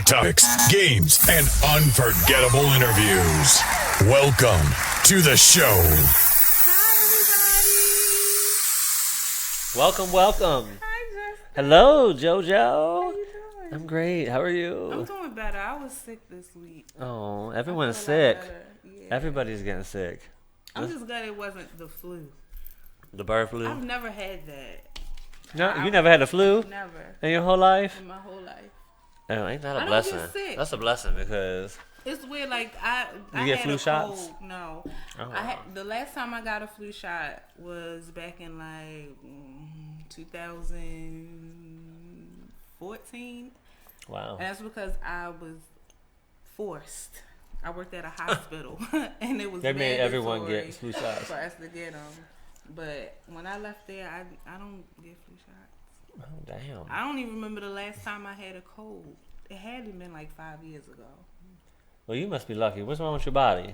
topics, games, and unforgettable interviews. Welcome to the show. Welcome. Hi, Justin. Hello, JoJo. How you doing? I'm great. How are you? I'm doing better. I was sick this week. Oh, I everyone's feel a lot sick. better. Yeah. Everybody's getting sick. I'm just glad it wasn't the flu. The bird flu? I've never had that. No, you never had the flu Never. in your whole life? In my whole life. Oh, ain't that I a don't blessing? get sick. That's a blessing because It's weird. Like I get had flu a shots? cold. No. Oh. I had the last time I got a flu shot was back in like 2014. wow. And that's because I was forced. I worked at a hospital, and it was They made everyone mandatory get flu shots. for us to get them. But when I left there, I don't get flu shots. Oh, damn. I don't even remember the last time I had a cold. It hadn't been like 5 years ago. Well, you must be lucky. What's wrong with your body?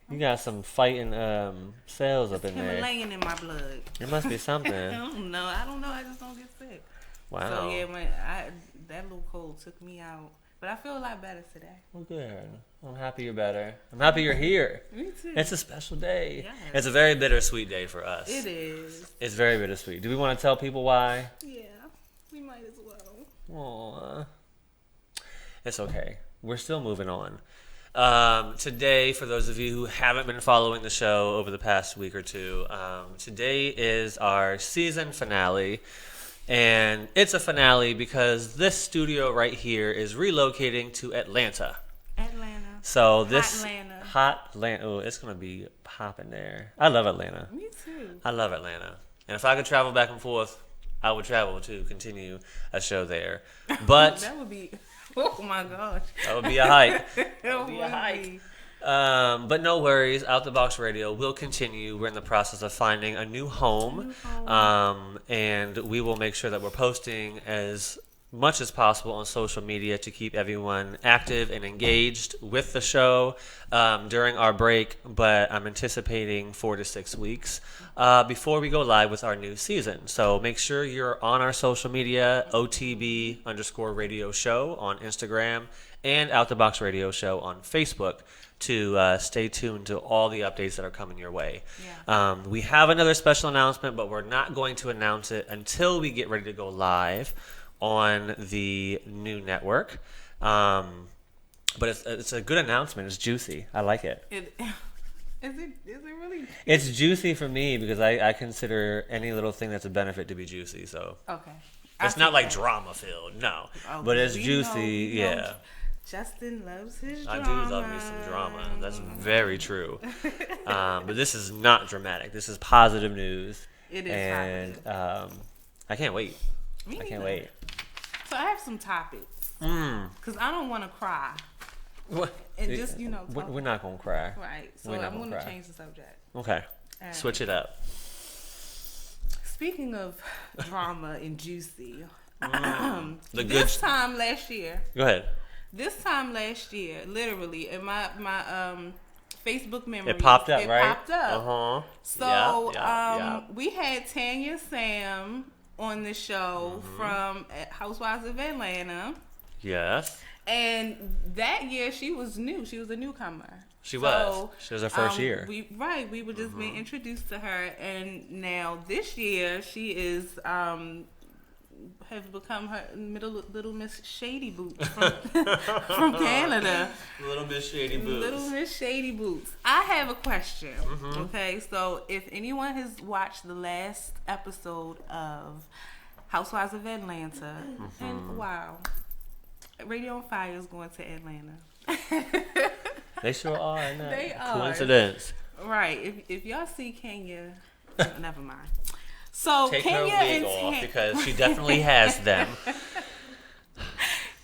You got some fighting cells up in there. Himalayan in my blood. It must be something. I don't know. I just don't get sick. Wow. So yeah, that little cold took me out. But I feel a lot better today. Well, good. I'm happy you're better. I'm happy you're here. Me too. It's a special day. Yes. It's a very bittersweet day for us. It is. It's very bittersweet. Do we want to tell people why? Yeah, we might as well. Aww. It's okay. We're still moving on. Today, for those of you who haven't been following the show over the past week or two, today is our season finale. And it's a finale because this studio right here is relocating to Atlanta. Atlanta. So this Atlanta. hot Atlanta. Oh, it's gonna be popping there. I love Atlanta. Me too. I love Atlanta. And if I could travel back and forth, I would travel to continue a show there. But That would be. Oh my gosh. that would be a hike. That would be a hike. But no worries. Out the Box Radio will continue. We're in the process of finding a new home. And we will make sure that we're posting as much as possible on social media to keep everyone active and engaged with the show during our break. But I'm anticipating 4 to 6 weeks before we go live with our new season. So make sure you're on our social media, OTB_radio show on Instagram and Out the Box Radio show on Facebook, to stay tuned to all the updates that are coming your way. Yeah. We have another special announcement, but we're not going to announce it until we get ready to go live on the new network. But it's a good announcement. It's juicy. I like it. Is it really? It's juicy for me because I consider any little thing that's a benefit to be juicy. So Okay. it's not like drama filled, no. Oh, But it's we juicy, know yeah. Justin loves his I drama. do love me some drama. That's very true. But this is not dramatic. This is positive news. It is and positive. I can't wait. Me I can't neither. wait. So I have some topics. Because I don't want to cry. What? And just, talk. We're not gonna cry. Right. So We're not I'm gonna going to cry. change the subject. Okay. Alright. Switch it up. Speaking of drama and juicy, The good. this time last year, Go ahead. literally, in my Facebook memories, It popped up, it right? popped up. So So we had Tanya Sam on the show Mm-hmm. from Housewives of Atlanta. Yes. And that year she was new. She was a newcomer. She was. She was her first year. We were just being introduced to her, and now this year she is have become her little Miss Shady Boots from Canada. Little Miss Shady Boots. Little Miss Shady Boots. I have a question. Okay, so if anyone has watched the last episode of Housewives of Atlanta, and wow, Radio on Fire is going to Atlanta. They sure are. Isn't that They a are. coincidence? Right. If y'all see Kenya, never mind. So Take Kenya her wig and off because she definitely has them.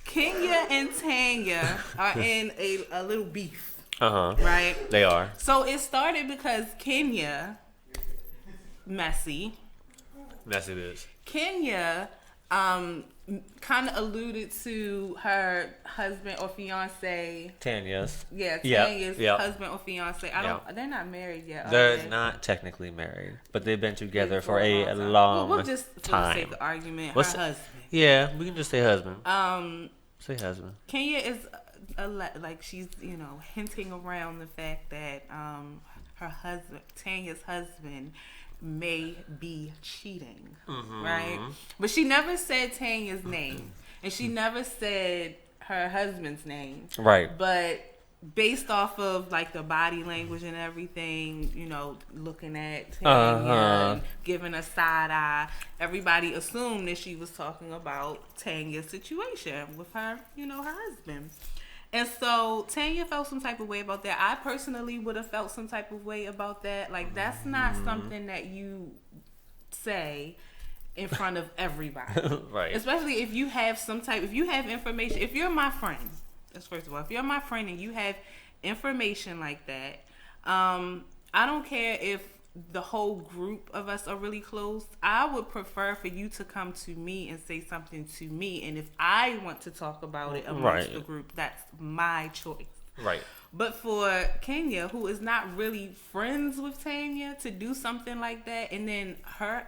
Kenya and Tanya are in a little beef, right? They are. So it started because Kenya, messy. Messy bitch. Kenya kind of alluded to her husband or fiance. Tanya's. Yeah, Yep, Tanya's yep. husband or fiance. They're not married yet. are They're they? not technically married, but they've been together for a a long Well, we'll just for the time. sake of argument, What's- her husband. Yeah, we can just say husband. Say husband. Kenya is like she's hinting around the fact that her husband, Tanya's husband, may be cheating, right? But she never said Tanya's name, and she never said her husband's name, right? But based off of like the body language and everything, looking at Tanya and giving a side eye, everybody assumed that she was talking about Tanya's situation with her, her husband. And so Tanya felt some type of way about that. I personally would have felt some type of way about that. Like, that's not something that you say in front of everybody. Right. Especially if you have if you have information, if you're my friend, that's first of all, if you're my friend and you have information like that, I don't care if the whole group of us are really close. I would prefer for you to come to me and say something to me, and if I want to talk about it amongst the group, that's my choice. Right. But for Kenya, who is not really friends with Tanya, to do something like that, and then her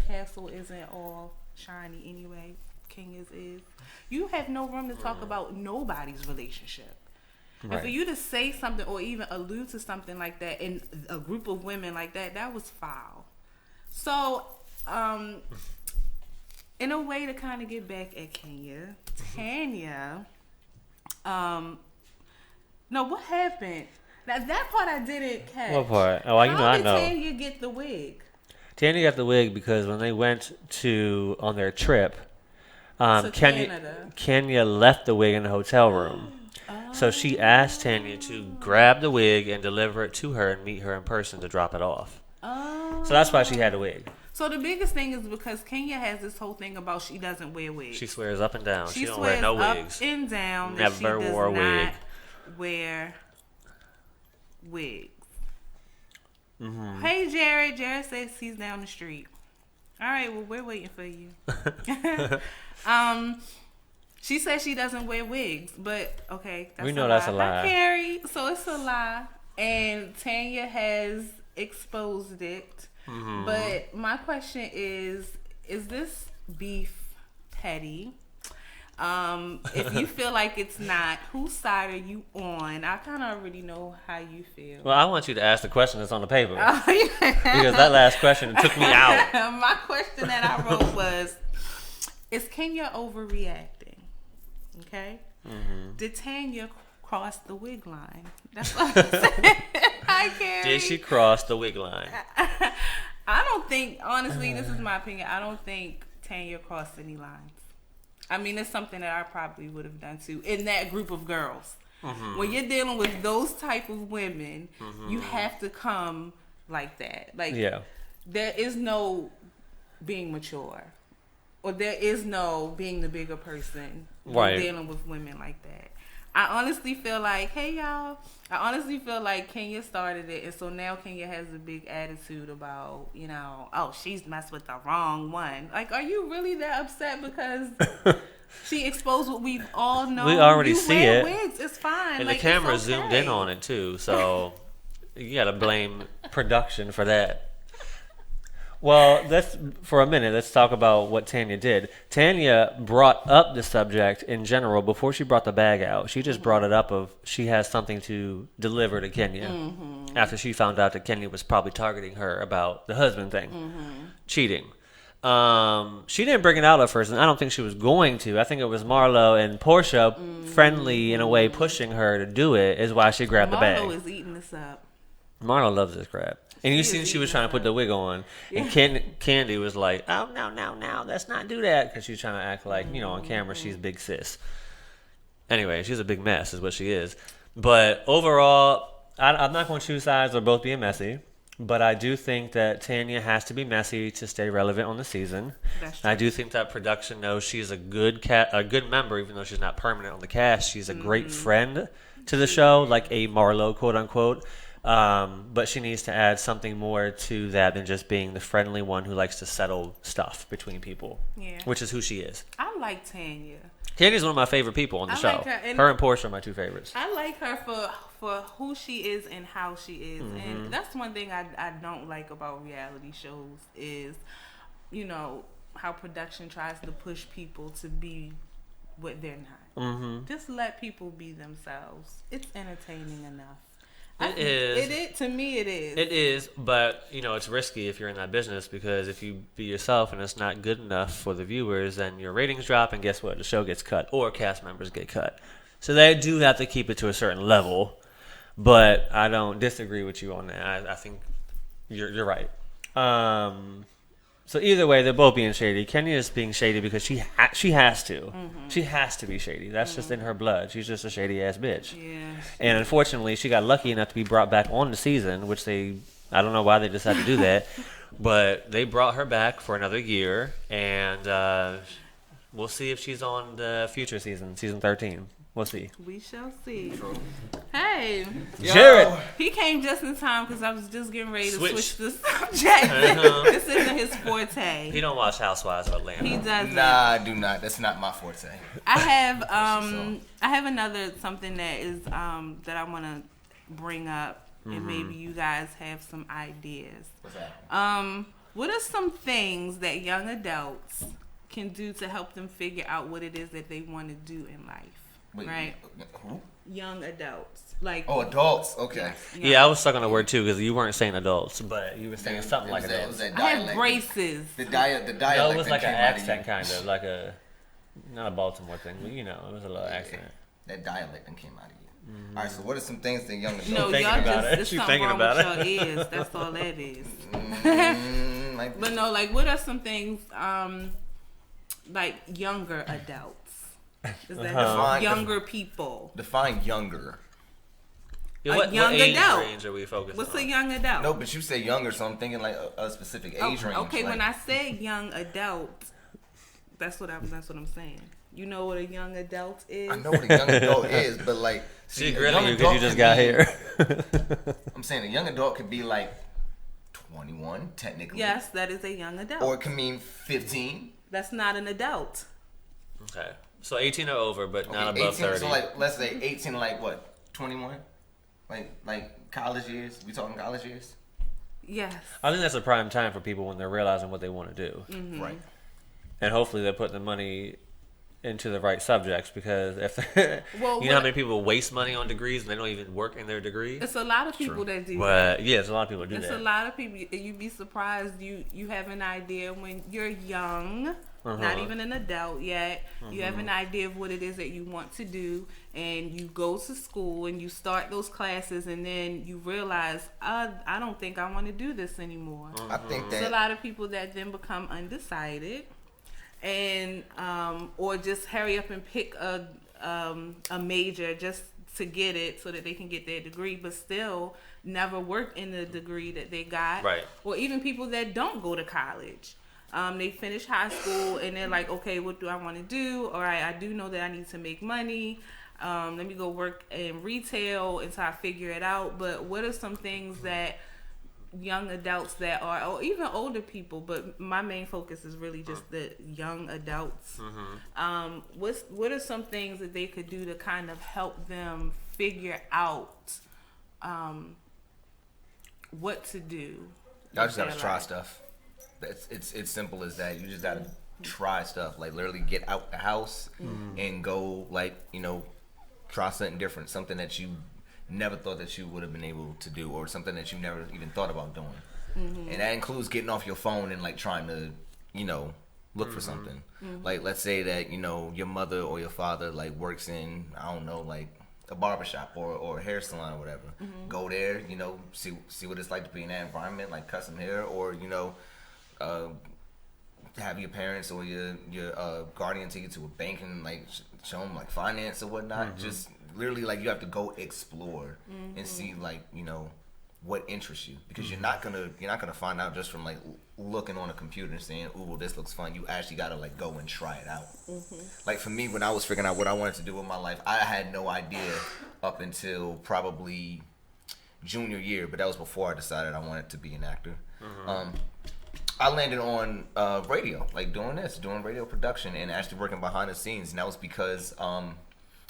castle isn't all shiny anyway, Kenya's is. You have no room to talk about nobody's relationship. Right. And for you to say something or even allude to something like that in a group of women like that, that was foul. So, in a way to kind of get back at Kenya, Tanya, no, what happened? Now, that part I didn't catch. What part? Oh, I know. How did Tanya get the wig? Tanya got the wig because when they went on their trip, Kenya left the wig in the hotel room. So she asked Tanya to grab the wig and deliver it to her and meet her in person to drop it off. So that's why she had the wig. So the biggest thing is because Kenya has this whole thing about she doesn't wear wigs. She swears up and down. She don't swears wear no wigs. Up and down. Never that she wore a does wig. Not wear wigs. Hey Jared. Jared says he's down the street. All right. Well, we're waiting for you. She says she doesn't wear wigs, but okay, we know that's a lie. Hi, Carrie. So it's a lie, and Tanya has exposed it. But my question is this beef petty? If you feel like it's not, whose side are you on? I kind of already know how you feel. Well, I want you to ask the question that's on the paper. Because that last question took me out. My question that I wrote was, is Kenya overreacting? Okay. Did Tanya cross the wig line? That's what I'm saying. Hi, Carrie. Did she cross the wig line? I don't think, honestly, this is my opinion, I don't think Tanya crossed any lines. I mean, it's something that I probably would have done too in that group of girls. When you're dealing with those type of women, you have to come like that. Like, there is no being mature. Or there is no being the bigger person when dealing with women like that. I honestly feel like, hey y'all, I honestly feel like Kenya started it, and so now Kenya has a big attitude about, oh, she's messed with the wrong one. Like, are you really that upset because she exposed what we've all known? We already see it. Wigs, it's fine. And like, the camera it's okay. zoomed in on it too, so you gotta blame production for that. Well, for a minute, let's talk about what Tanya did. Tanya brought up the subject in general before she brought the bag out. She just brought it up of she has something to deliver to Kenya after she found out that Kenya was probably targeting her about the husband thing, cheating. She didn't bring it out at first, and I don't think she was going to. I think it was Marlo and Portia, friendly in a way, pushing her to do it, is why she grabbed the bag. Marlo is eating this up. Marlo loves this crap. And you see she was trying to put the wig on. And Candy was like, oh, no, let's not do that. Because she's trying to act like, on camera, she's big sis. Anyway, she's a big mess is what she is. But overall, I'm not going to choose sides or both being messy. But I do think that Tanya has to be messy to stay relevant on the season. I do think that production knows she's a good member, even though she's not permanent on the cast. She's a great friend to the show, like a Marlo, quote unquote. But she needs to add something more to that than just being the friendly one who likes to settle stuff between people, which is who she is. I like Tanya. Tanya's one of my favorite people on the show. Like her and Portia are my two favorites. I like her for who she is and how she is. And that's one thing I don't like about reality shows is, how production tries to push people to be what they're not. Just let people be themselves. It's entertaining enough. It is. It is. To me, it is. It is, but it's risky if you're in that business, because if you be yourself and it's not good enough for the viewers, then your ratings drop, and guess what? The show gets cut, or cast members get cut. So they do have to keep it to a certain level. But I don't disagree with you on that. I think you're right. So either way, they're both being shady. Kenya is being shady because she has to. She has to be shady. That's just in her blood. She's just a shady ass bitch. Yeah. And unfortunately, she got lucky enough to be brought back on the season, which I don't know why they decided to do that, but they brought her back for another year, and we'll see if she's on the future season 13. We'll see. We shall see. Hey, Jared. he came just in time because I was just getting ready to switch the subject. This isn't his forte. He don't watch Housewives of Atlanta. He doesn't. Nah, I do not. That's not my forte. I have another something that is that I want to bring up, and maybe you guys have some ideas. What's that? What are some things that young adults can do to help them figure out what it is that they want to do in life? Wait, right? Who? Young adults. Like adults. Okay. Yeah, I was stuck on the word too because you weren't saying adults, but you were saying something like adults. I have braces. The dialect. No, it was like an accent, kind of like not a Baltimore thing, but it was a little accent. That dialect that came out of you. All right. So what are some things that young adults? No, y'all just it's something wrong with your ears. That's all that is. But no, like, what are some things like younger adults? Is that younger people? Define younger. Yeah, what age range are we focusing What's on? a young adult? No, but you say younger, so I'm thinking like a specific age range. Okay, when I say young adult, that's what I'm saying. You know what a young adult is? I know what a young adult is, but like, she grilling you because you just got here. I'm saying a young adult could be like 21, technically. Yes, that is a young adult. Or it can mean 15. That's not an adult. Okay. So 18 or over, but not above 18, 30. So like, let's say 18, like what, 21? Like college years? We talking college years? Yes. I think that's a prime time for people when they're realizing what they want to do. Mm-hmm. Right. And hopefully they're putting the money into the right subjects, because if well, you know how many people waste money on degrees and they don't even work in their degree? It's a lot of people that do but that. Yeah, it's a lot of people that do that. It's a lot of people. You'd be surprised. You have an idea when you're young, not even an adult yet. You have an idea of what it is that you want to do, and you go to school and you start those classes, and then you realize, I don't think I want to do this anymore. I think that There's a lot of people that then become undecided, and or just hurry up and pick a major just to get it so that they can get their degree, but still never work in the degree that they got. Right. Or even people that don't go to college. They finish high school and they're like, okay, what do I want to do? All right, I do know that I need to make money. Let me go work in retail until I figure it out. But what are some things that young adults that are, or even older people, but my main focus is really just the young adults. What are some things that they could do to kind of help them figure out what to do? y'all just gotta try stuff. It's simple as that. You just gotta try stuff. Like literally get out the house and go, like, try something different, something that you never thought that you would have been able to do, or something that you never even thought about doing. And that includes getting off your phone and like trying to, look for something. Like let's say that, your mother or your father like works in, I don't know, like a barbershop or a hair salon or whatever. Go there, see what it's like to be in that environment, like cut some hair, or have your parents or your guardian take you to a bank and like show them like finance or whatnot. Just literally like you have to go explore and see like what interests you, because you're not gonna find out just from like looking on a computer and saying, ooh, well, this looks fun. You actually gotta like go and try it out. Like for me, when I was figuring out what I wanted to do with my life, I had no idea up until probably junior year, but that was before I decided I wanted to be an actor. I landed on radio, like doing radio production and actually working behind the scenes. And that was because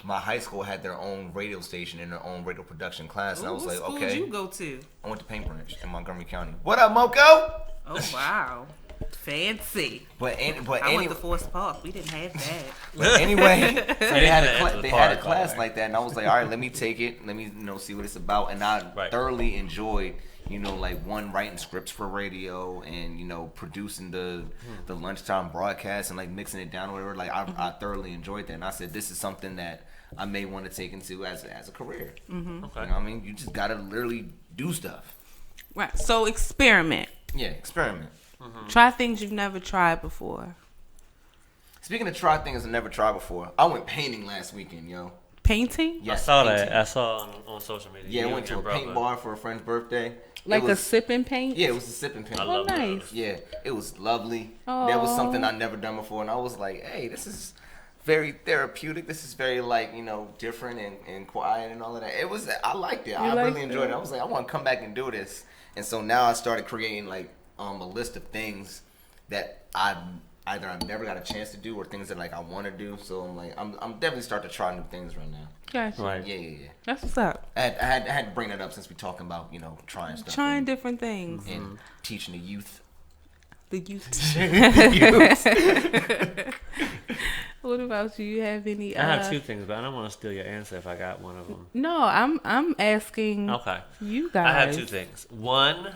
my high school had their own radio station and their own radio production class. And I was like, okay. What school did you go to? I went to Paint Branch in Montgomery County. What up, Moko? Oh, wow. Fancy. But I went to Forest Park. We didn't have that. But anyway, so they had After a, the they had a park, class right. like that, and I was like, all right, let me take it. Let me see what it's about. And I Right. thoroughly enjoyed, like writing scripts for radio and producing the lunchtime broadcast and like mixing it down or whatever. Like I thoroughly enjoyed that, and I said this is something that I may want to take into as a career. Okay. You know what I mean? You just gotta literally do stuff. Right. So experiment. Yeah, experiment. Try things you've never tried before. Speaking of try things I never tried before, I went painting last weekend, yo. Painting? Yes, I saw painting. that. I saw on social media. Yeah, You I went and to your a brother. paint bar for a friend's birthday. Like It was- a sipping paint? Yeah, it was a sipping paint. I love nice. those. Yeah, it was lovely. That was something I never done before, and I was like, hey, this is very therapeutic. This is very different and quiet and all of that. I liked it. I liked really enjoyed it? it. I was like, I want to come back and do this. And so now I started creating a list of things that I've never got a chance to do or things that I want to do. So I'm definitely starting to try new things right now. Gotcha. Right. Yeah. That's what's up. I had to bring that up since we're talking about trying stuff. Trying and, different things. and teaching the youth. The youth. Youth. What about you? You have any? I have two things, but I don't want to steal your answer if I got one of them. No, I'm asking. Okay. You guys. I have two things. One,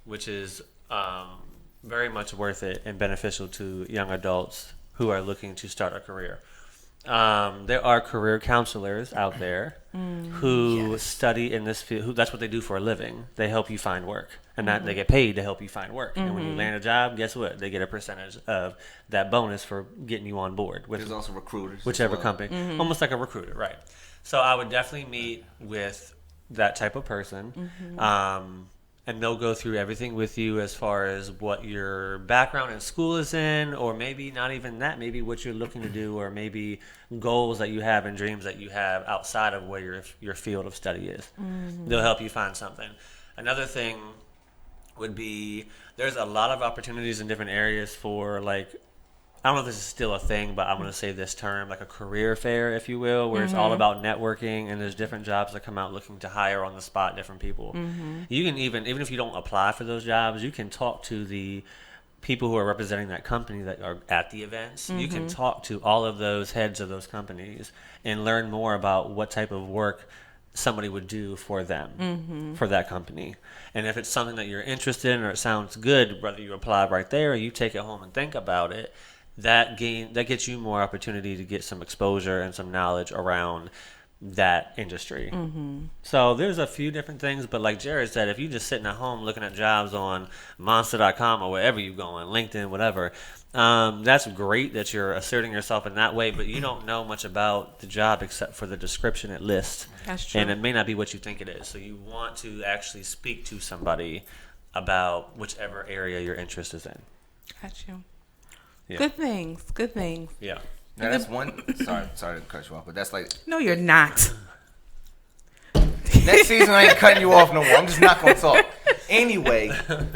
which is very much worth it and beneficial to young adults who are looking to start a career. There are career counselors out there who study in this field. That's what they do for a living. They help you find work, and that they get paid to help you find work. And when you land a job, guess what? They get a percentage of that bonus for getting you on board with There's also recruiters. as whichever well. company, almost like a recruiter, right? So I would definitely meet with that type of person, and they'll go through everything with you as far as what your background in school is in, or maybe not even that, maybe what you're looking to do, or maybe goals that you have and dreams that you have outside of where your field of study is. They'll help you find something. Another thing would be there's a lot of opportunities in different areas for I don't know if this is still a thing, but I'm going to say this term, like a career fair, if you will, where it's all about networking, and there's different jobs that come out looking to hire on the spot different people. You can even if you don't apply for those jobs, you can talk to the people who are representing that company that are at the events. You can talk to all of those heads of those companies and learn more about what type of work somebody would do for them, for that company. And if it's something that you're interested in or it sounds good, whether you apply right there or you take it home and think about it, that gets you more opportunity to get some exposure and some knowledge around that industry. So there's a few different things, but like Jared said, if you're just sitting at home looking at jobs on Monster.com or wherever you going, LinkedIn, whatever, that's great that you're asserting yourself in that way, but you don't know much about the job except for the description it lists. That's true. And it may not be what you think it is. So you want to actually speak to somebody about whichever area your interest is in. Got you. Yeah. Good things. Good things. Yeah. Now that's one. Sorry to cut you off, but that's No, you're not. next season. I ain't cutting you off no more. I'm just not gonna talk. Anyway,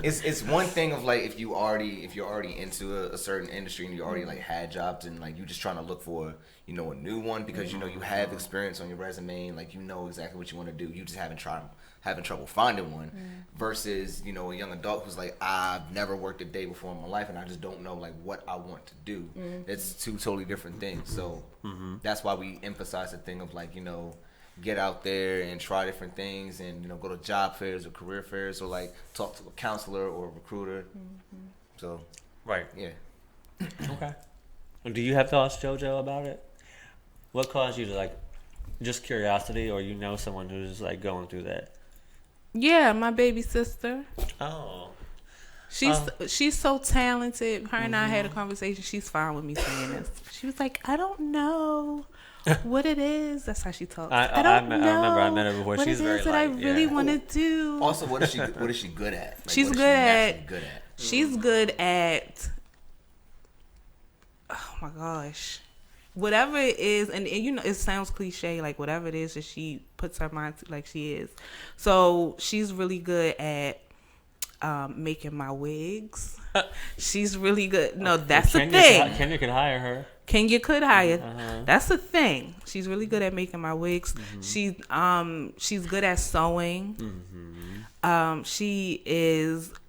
it's one thing of if you're already into a certain industry and you already had jobs and you just trying to look for a new one because you have experience on your resume and you know exactly what you want to do. You just having trouble finding one versus a young adult who's I've never worked a day before in my life and I just don't know what I want to do. It's two totally different things. So that's why we emphasize the thing of get out there and try different things and go to job fairs or career fairs or talk to a counselor or a recruiter. So Right. yeah. Okay. Do you have thoughts, JoJo, about it? What caused you to just curiosity, or someone who's going through that? Yeah, my baby sister. Oh. She's so talented. Her and I had a conversation. She's fine with me saying this. She was like, I don't know what it is. That's how she talks. I don't know. I remember I met her before. What She's it very is that I light, really yeah. want to do. Also, what is she good at? She's what is good she at- naturally good at. She's good at, oh my gosh, whatever it is, and it sounds cliche, whatever it is that she puts her mind to, she is. So she's really good at making my wigs. She's really good. No, that's the thing. Kenya could hire her. Kenya could hire. That's the thing. She's really good at making my wigs. She's good at sewing.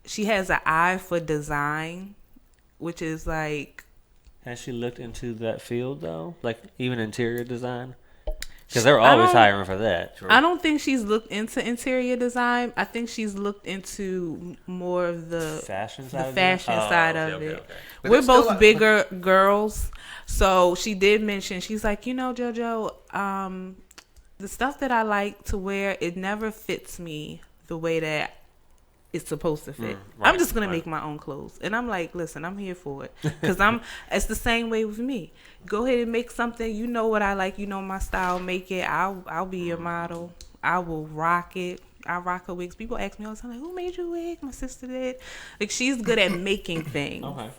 she has an eye for design, which is like, Has she looked into that field though? Like even interior design? Because they're always hiring for that. I don't think she's looked into interior design. I think she's looked into more of the Fashion the side of it? fashion Oh, side okay, of okay, it. okay. But We're there's still both a- bigger girls, so she did mention, she's like, JoJo, the stuff that I like to wear, it never fits me the way that it's supposed to fit. I'm just gonna make my own clothes, and I'm like, listen, I'm here for it, because it's the same way with me. Go ahead and make something. You know what I like. You know my style. Make it. I'll be your model. I will rock it. I rock her wigs. People ask me all the time, like, who made your wig? My sister did. Like, she's good at making things Okay.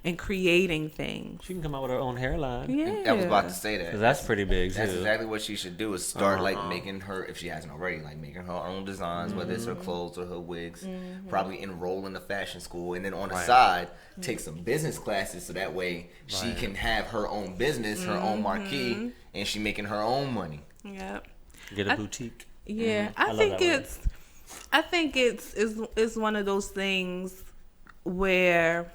and creating things. She can come out with her own hairline. Yeah. I was about to say that. 'Cause that's pretty big That's too. exactly what she should do, is start like making her, if she hasn't already, like making her own designs, whether it's her clothes or her wigs. Probably enroll in a fashion school, and then on the side take some business classes, so that way she can have her own business, her own marquee, and she making her own money. Yep. Get a boutique. Yeah, I I love think that word. it's one of those things where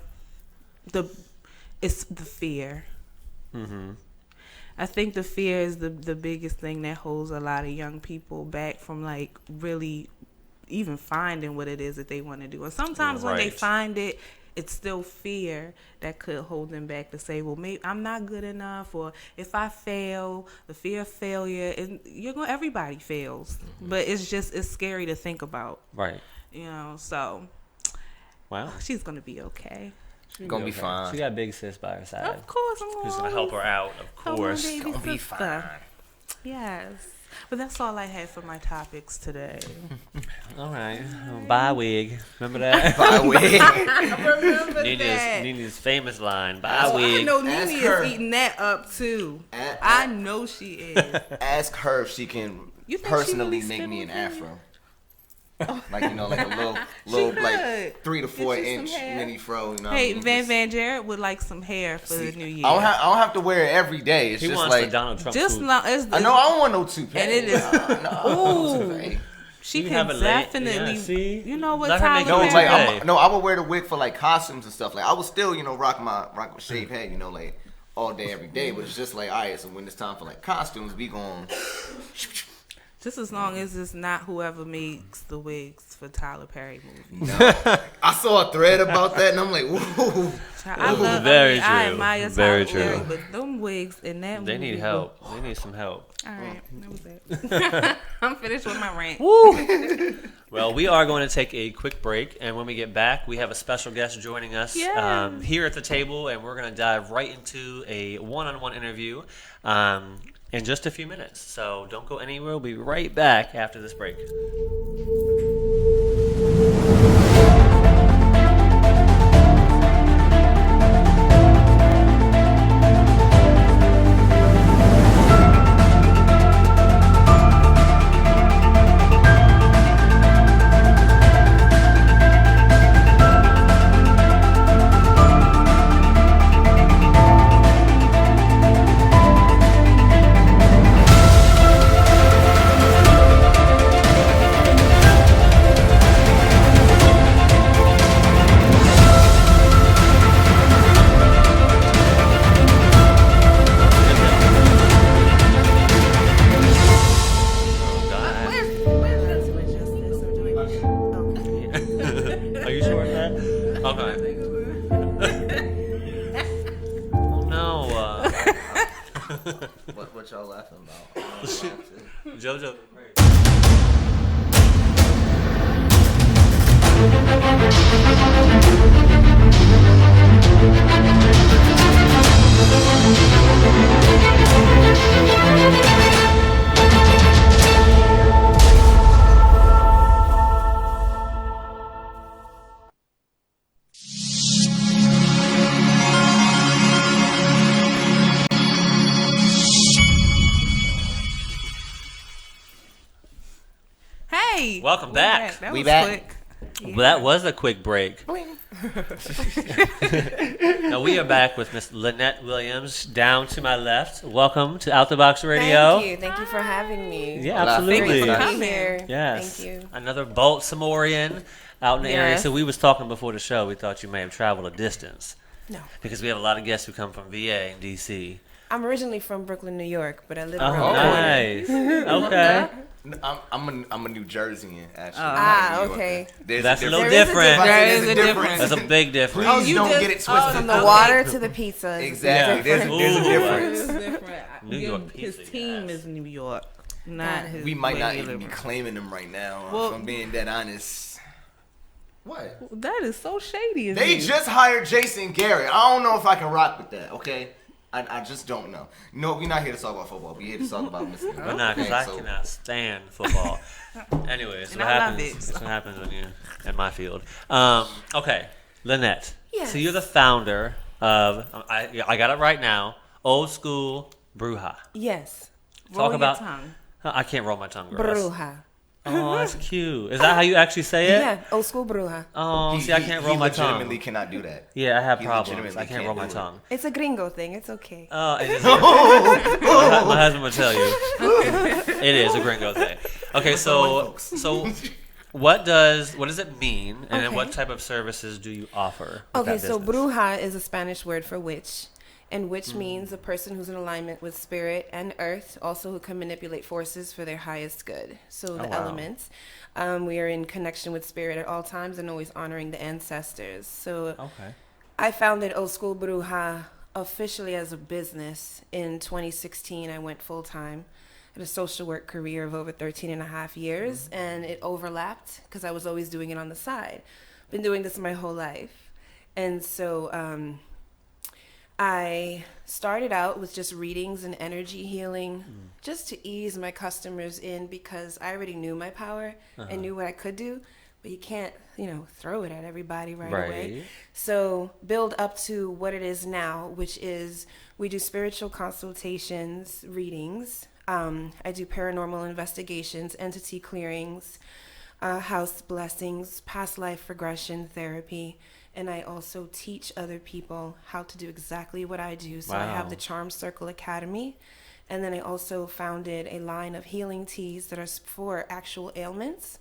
it's the fear. I think the fear is the biggest thing that holds a lot of young people back from like really even finding what it is that they want to do. And sometimes when they Right. find it, it's still fear that could hold them back to say, well, maybe I'm not good enough, or if I fail, the fear of failure, and everybody fails, but it's scary to think about, Right. so Wow. she's gonna be okay. Gonna be fine. She got big sis by her side. Of course, I'm Who's gonna help her out? Of help my course. baby Gonna be sister. fine. Yes, but that's all I had for my topics today. All right. Buy a wig. Remember that? By the way, Remember that. Nini's famous line. Buy Oh, a I wig. know Ask Nene her. is eating that up too. A- I know she is. ask her if she can You think she personally really make spit me an on you? afro. Like like a little could. like 3 to 4 Get you some inch hair. mini fro. You know, Hey, what I mean? Van Just- Van Jared would like some hair for the new year. I don't have to wear it every day. It's He just wants like the Donald Trump Just swoop. long as I know I don't want no toupee. And it is- no Ooh. toupee. she You can have it late. definitely. Yeah, see? You know what Let her make Tyler it No, Perry- Perry- like I would wear the wig for like costumes and stuff. Like I would still, rock with shaved head, like all day every day. But it's just like, all right, so when it's time for like costumes, we going. Just as long as it's not whoever makes the wigs for Tyler Perry movies. No. I saw a thread about that, and I'm like, whoa. I Very I true. admire Very Tyler Perry, true. but them wigs in that They movie need help. They need some help. All right, that was it. I'm finished with my rant. Well, we are going to take a quick break, and when we get back, we have a special guest joining us Yeah. here at the table, and we're going to dive right into a one-on-one interview in just a few minutes. So don't go anywhere. We'll be right back after this break. Are you sure of that? Okay. Oh no. What y'all laughing about? JoJo. Hey, Welcome we're back. That We was back. quick. Well, that was a quick break. Now we are back with Miss Lynette Williams down to my left. Welcome to Out the Box Radio. Thank you for having me. Yeah, Hola, absolutely. thank you for Being here. Yes. Thank you. Another Baltimorean out in the area. Yes. So we was talking before the show. We thought you may have traveled a distance No, because we have a lot of guests who come from VA and DC. I'm originally from Brooklyn, New York, but I live Oh, around the corner. nice. Okay. I'm a New Jerseyan, actually. Ah, Not a New Yorker. okay. There's That's a little There is a different. There is a difference. That's a big difference. Please you don't just- get it twisted. From the Okay. water to the pizza. Exactly. Yeah. There's a Ooh. difference. It's different. New York His pizza, team yes. is New York, not his. We might not regular even be one. claiming them right now. Well- if I'm being that honest. What? That is so shady. Of They you. just hired Jason Garrett. I don't know if I can rock with that. Okay. I just don't know. No, we're not here to talk about football. We're here to talk about Mr. But not because I cannot stand football. Anyways, And what I love happens? it, That's so. what happens when you're in my field. Okay, Lynette. Yes. So you're the founder of I got it right now. Old School Bruja. Yes. Roll Talk about. your tongue. I can't roll my tongue. Girl. Bruja. Oh, that's cute. Is that how you actually say it? Yeah, old school bruja. Oh, see, I can't roll my tongue. legitimately cannot do that. Yeah, I have He problems. legitimately I can't can't roll my do it. tongue. It's a gringo thing. It's okay. Oh, it is. My husband will tell you. It is a gringo thing. Okay, so what does it mean, and then what Okay. type of services do you offer? with Okay, that so business? bruja is a Spanish word for witch. And witch means a person who's in alignment with spirit and earth, also who can manipulate forces for their highest good. So the wow. elements. We are in connection with spirit at all times and always honoring the ancestors. So Okay. I founded Old School Bruja officially as a business in 2016. I went full time. Had a social work career of over 13 and a half years, and it overlapped because I was always doing it on the side. Been doing this my whole life. And so I started out with just readings and energy healing just to ease my customers in because I already knew my power and knew what I could do, but you can't, throw it at everybody right away. Right. So build up to what it is now, which is we do spiritual consultations, readings. I do paranormal investigations, entity clearings, house blessings, past life regression therapy. And I also teach other people how to do exactly what I do. So I have Wow. the Charm Circle Academy. And then I also founded a line of healing teas that are for actual ailments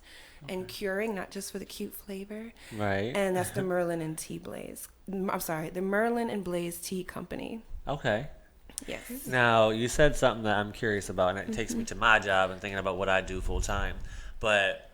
and curing, not just for the cute flavor. Right. And that's the Merlin and Tea Blaze. I'm sorry, the Merlin and Blaze Tea Company. Okay. Yes. Now, you said something that I'm curious about, and it takes me to my job and thinking about what I do full time. But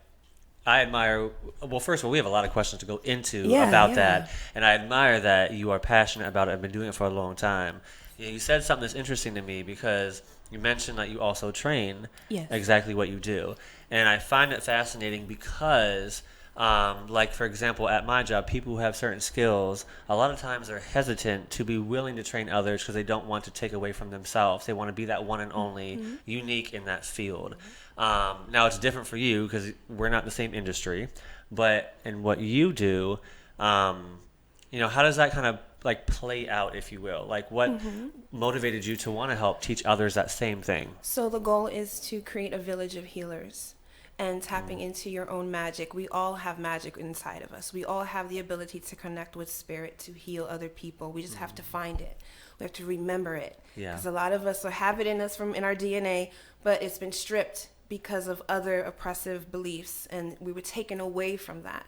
I admire, well, first of all, we have a lot of questions to go into about that. And I admire that you are passionate about it and been doing it for a long time. You said something that's interesting to me because you mentioned that you also train Yes. exactly what you do. And I find it fascinating because, like, for example, at my job, people who have certain skills, a lot of times they're hesitant to be willing to train others because they don't want to take away from themselves. They want to be that one and only, unique in that field. Now, it's different for you because we're not in the same industry. But in what you do, how does that kind of like play out, if you will? Like, what motivated you to want to help teach others that same thing? So the goal is to create a village of healers and tapping into your own magic. We all have magic inside of us. We all have the ability to connect with spirit to heal other people. We just have to find it. We have to remember it. Yeah. Because a lot of us have it in us in our DNA, but it's been stripped because of other oppressive beliefs, and we were taken away from that.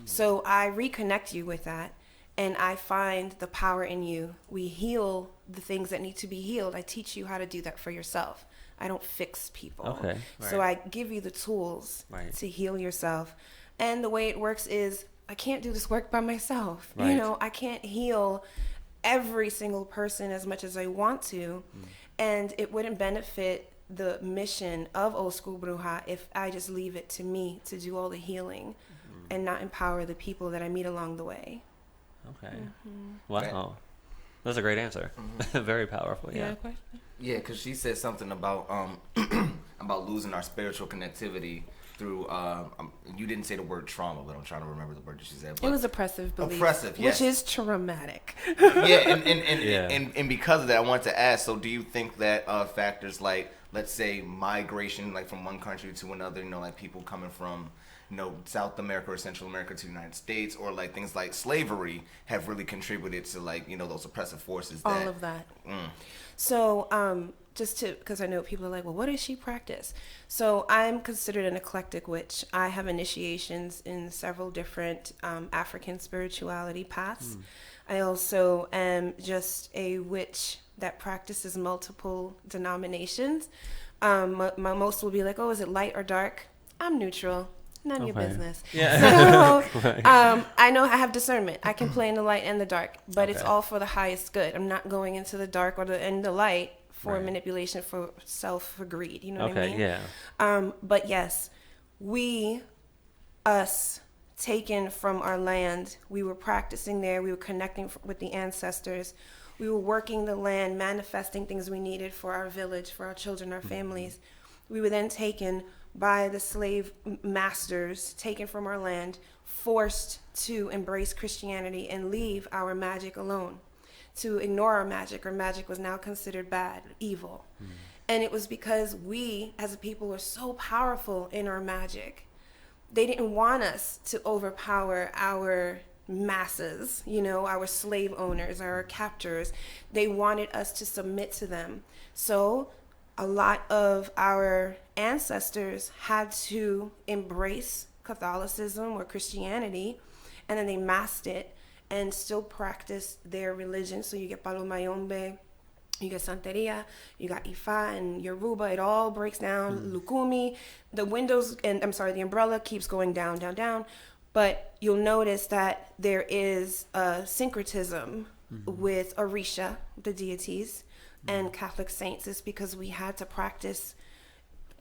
So I reconnect you with that, and I find the power in you. We heal the things that need to be healed. I teach you how to do that for yourself. I don't fix people. Okay, So I give you the tools Right. to heal yourself. And the way it works is I can't do this work by myself. Right. I can't heal every single person as much as I want to. And it wouldn't benefit the mission of Old School Bruja if I just leave it to me to do all the healing and not empower the people that I meet along the way. Okay. Wow. That's a great answer. Very powerful. Yeah. question? Yeah, because she said something about about losing our spiritual connectivity through. You didn't say the word trauma, but I'm trying to remember the word that she said. It But was oppressive belief. Oppressive, yes. Which is traumatic. yeah, Yeah. and because of that, I wanted to ask. So, do you think that factors like let's say, migration, like from one country to another, like people coming from, South America or Central America to the United States, or like things like slavery have really contributed to like, those oppressive forces. All of that. So, because I know people are like, well, what does she practice? So I'm considered an eclectic witch. I have initiations in several different African spirituality paths. I also am just a witch that practices multiple denominations. Most will be like, oh, is it light or dark? I'm neutral. None of your business. Yeah. So, I know I have discernment. I can play in the light and the dark, but it's all for the highest good. I'm not going into the dark or in the light for manipulation, for for greed. You know what I mean? Yeah. But yes, us, taken from our land, we were practicing there. We were connecting with the ancestors. We were working the land, manifesting things we needed for our village, for our children, our families. We were then taken by the slave masters, taken from our land, forced to embrace Christianity and leave our magic alone, to ignore our magic. Our magic was now considered bad, evil. And it was because we as a people were so powerful in our magic. They didn't want us to overpower our masses, our slave owners, our captors. They wanted us to submit to them. So a lot of our ancestors had to embrace Catholicism or Christianity, and then they masked it and still practice their religion. So you get Palo Mayombe, you get Santeria, you got Ifa and Yoruba. It all breaks down. Lukumi, the umbrella keeps going down, down, down. But you'll notice that there is a syncretism with Orisha, the deities, and Catholic saints. Is because we had to practice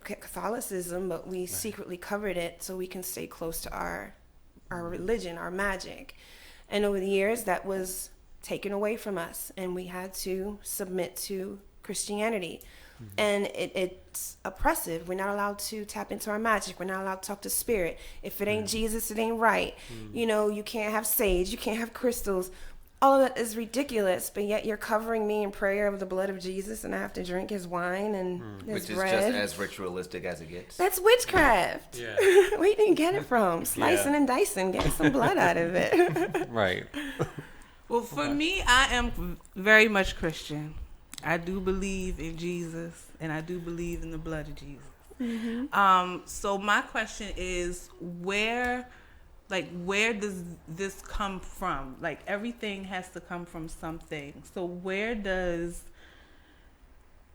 Catholicism, but we secretly covered it so we can stay close to our religion, our magic. And over the years, that was taken away from us, and we had to submit to Christianity. And it's oppressive. We're not allowed to tap into our magic. We're not allowed to talk to spirit. If it ain't Jesus, it ain't right. You can't have sage. You can't have crystals. All of that is ridiculous, but yet you're covering me in prayer of the blood of Jesus, and I have to drink his wine and his Which bread. is just as ritualistic as it gets. That's witchcraft. Yeah. Where you didn't get it from? Slicing and dicing, getting some blood out of it. Right. Well, for me, I am very much Christian. I do believe in Jesus, and I do believe in the blood of Jesus. So my question is, where does this come from? Like, everything has to come from something. So where does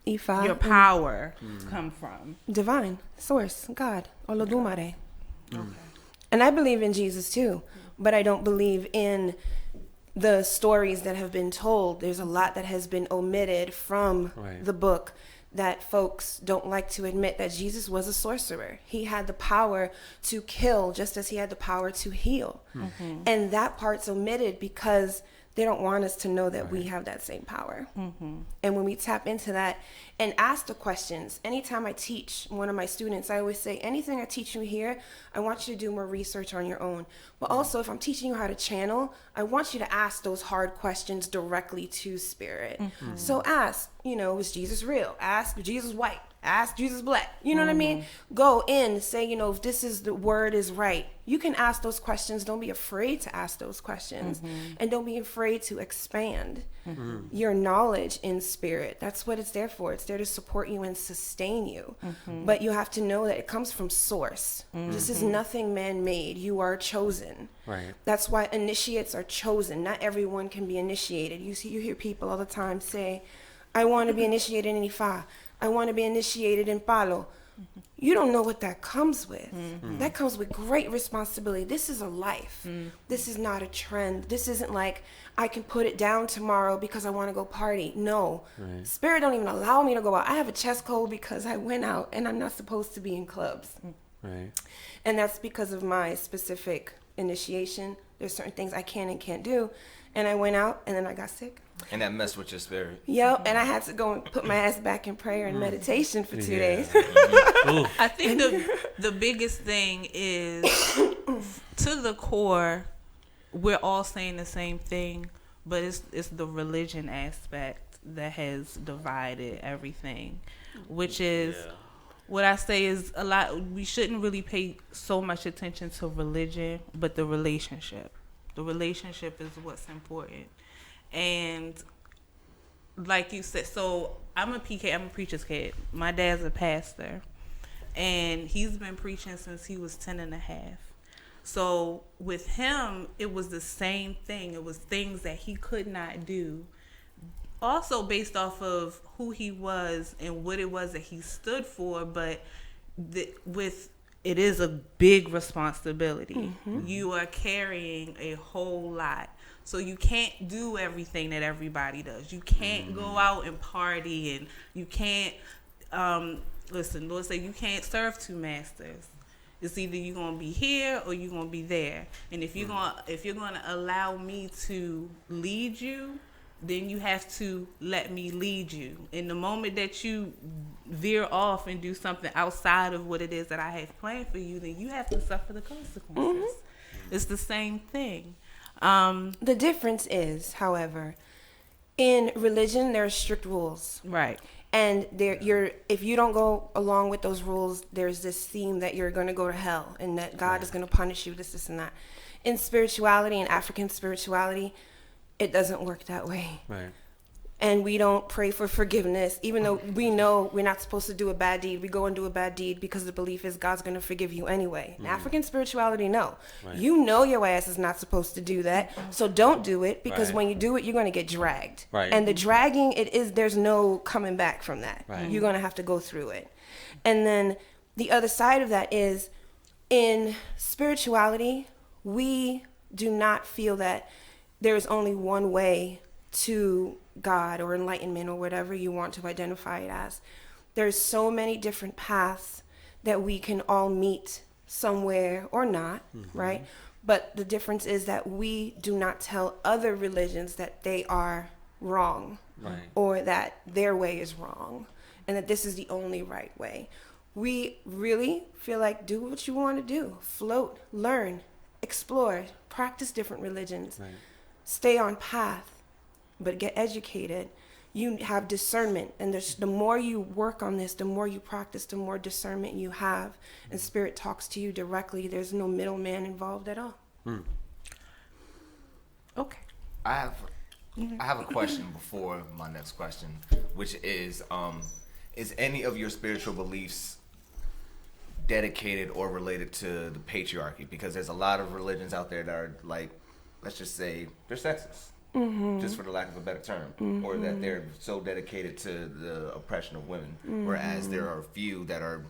Ifa, your power come from? divine, source, God, Olodumare. Okay. And I believe in Jesus too, but I don't believe in the stories that have been told. There's a lot that has been omitted from the book that folks don't like to admit, that Jesus was a sorcerer. He had the power to kill just as he had the power to heal. And that part's omitted because they don't want us to know that we have that same power. And when we tap into that and ask the questions, anytime I teach one of my students, I always say, anything I teach you here, I want you to do more research on your own. But also, if I'm teaching you how to channel, I want you to ask those hard questions directly to spirit. So ask, is Jesus real? Ask, is Jesus white? Ask, Jesus black? You know what I mean? Go in, say, if this is the word is right. You can ask those questions. Don't be afraid to ask those questions. And don't be afraid to expand your knowledge in spirit. That's what it's there for. It's there to support you and sustain you. But you have to know that it comes from source. This is nothing man-made. You are chosen. Right. That's why initiates are chosen. Not everyone can be initiated. You hear people all the time say, I want to be initiated in Ifa. I want to be initiated in Palo. You don't know what that comes with. That comes with great responsibility. This is a life. This is not a trend. This isn't like I can put it down tomorrow because I want to go party. No. Spirit don't even allow me to go out. I have a chest cold because I went out and I'm not supposed to be in clubs. Right. And that's because of my specific initiation. There's certain things I can and can't do. And I went out and then I got sick. And that messed with your spirit. Yep, and I had to go and put my ass back in prayer and meditation for 2 days. I think the biggest thing is, to the core, we're all saying the same thing, but it's the religion aspect that has divided everything. which is what I say is a lot. We shouldn't really pay so much attention to religion, but the relationship. The relationship is what's important. And like you said, so I'm a PK, I'm a preacher's kid. My dad's a pastor. And he's been preaching since he was 10 and a half. So with him, it was the same thing. It was things that he could not do. Also based off of who he was and what it was that he stood for, but it is a big responsibility. You are carrying a whole lot. So you can't do everything that everybody does. You can't go out and party, and you can't, listen, Lord say you can't serve two masters. It's either you're going to be here or you're going to be there. And if you're going to allow me to lead you, then you have to let me lead you. In the moment that you veer off and do something outside of what it is that I have planned for you, then you have to suffer the consequences. It's the same thing. The difference is, however, in religion, there are strict rules. Right. And if you don't go along with those rules, there's this theme that you're going to go to hell and that God is going to punish you, this, and that. In spirituality, in African spirituality, it doesn't work that way. Right. And we don't pray for forgiveness, even though we know we're not supposed to do a bad deed. We go and do a bad deed because the belief is God's going to forgive you anyway. In African spirituality, no. Right. You know your ass is not supposed to do that, so don't do it, because when you do it, you're going to get dragged. Right. And the dragging, there's no coming back from that. Right. You're going to have to go through it. And then the other side of that is, in spirituality, we do not feel that there's only one way to God or enlightenment or whatever you want to identify it as. There's so many different paths that we can all meet somewhere or not, right? But the difference is that we do not tell other religions that they are wrong, or that their way is wrong, and that this is the only right way. We really feel like do what you want to do, float, learn, explore, practice different religions, stay on path, but get educated. You have discernment, and the more you work on this, the more you practice, the more discernment you have, and Spirit talks to you directly. There's no middleman involved at all. Okay. I have a question before my next question, which is any of your spiritual beliefs dedicated or related to the patriarchy? Because there's a lot of religions out there that are like, let's just say, they're sexist. Just for the lack of a better term, or that they're so dedicated to the oppression of women, whereas there are a few that are,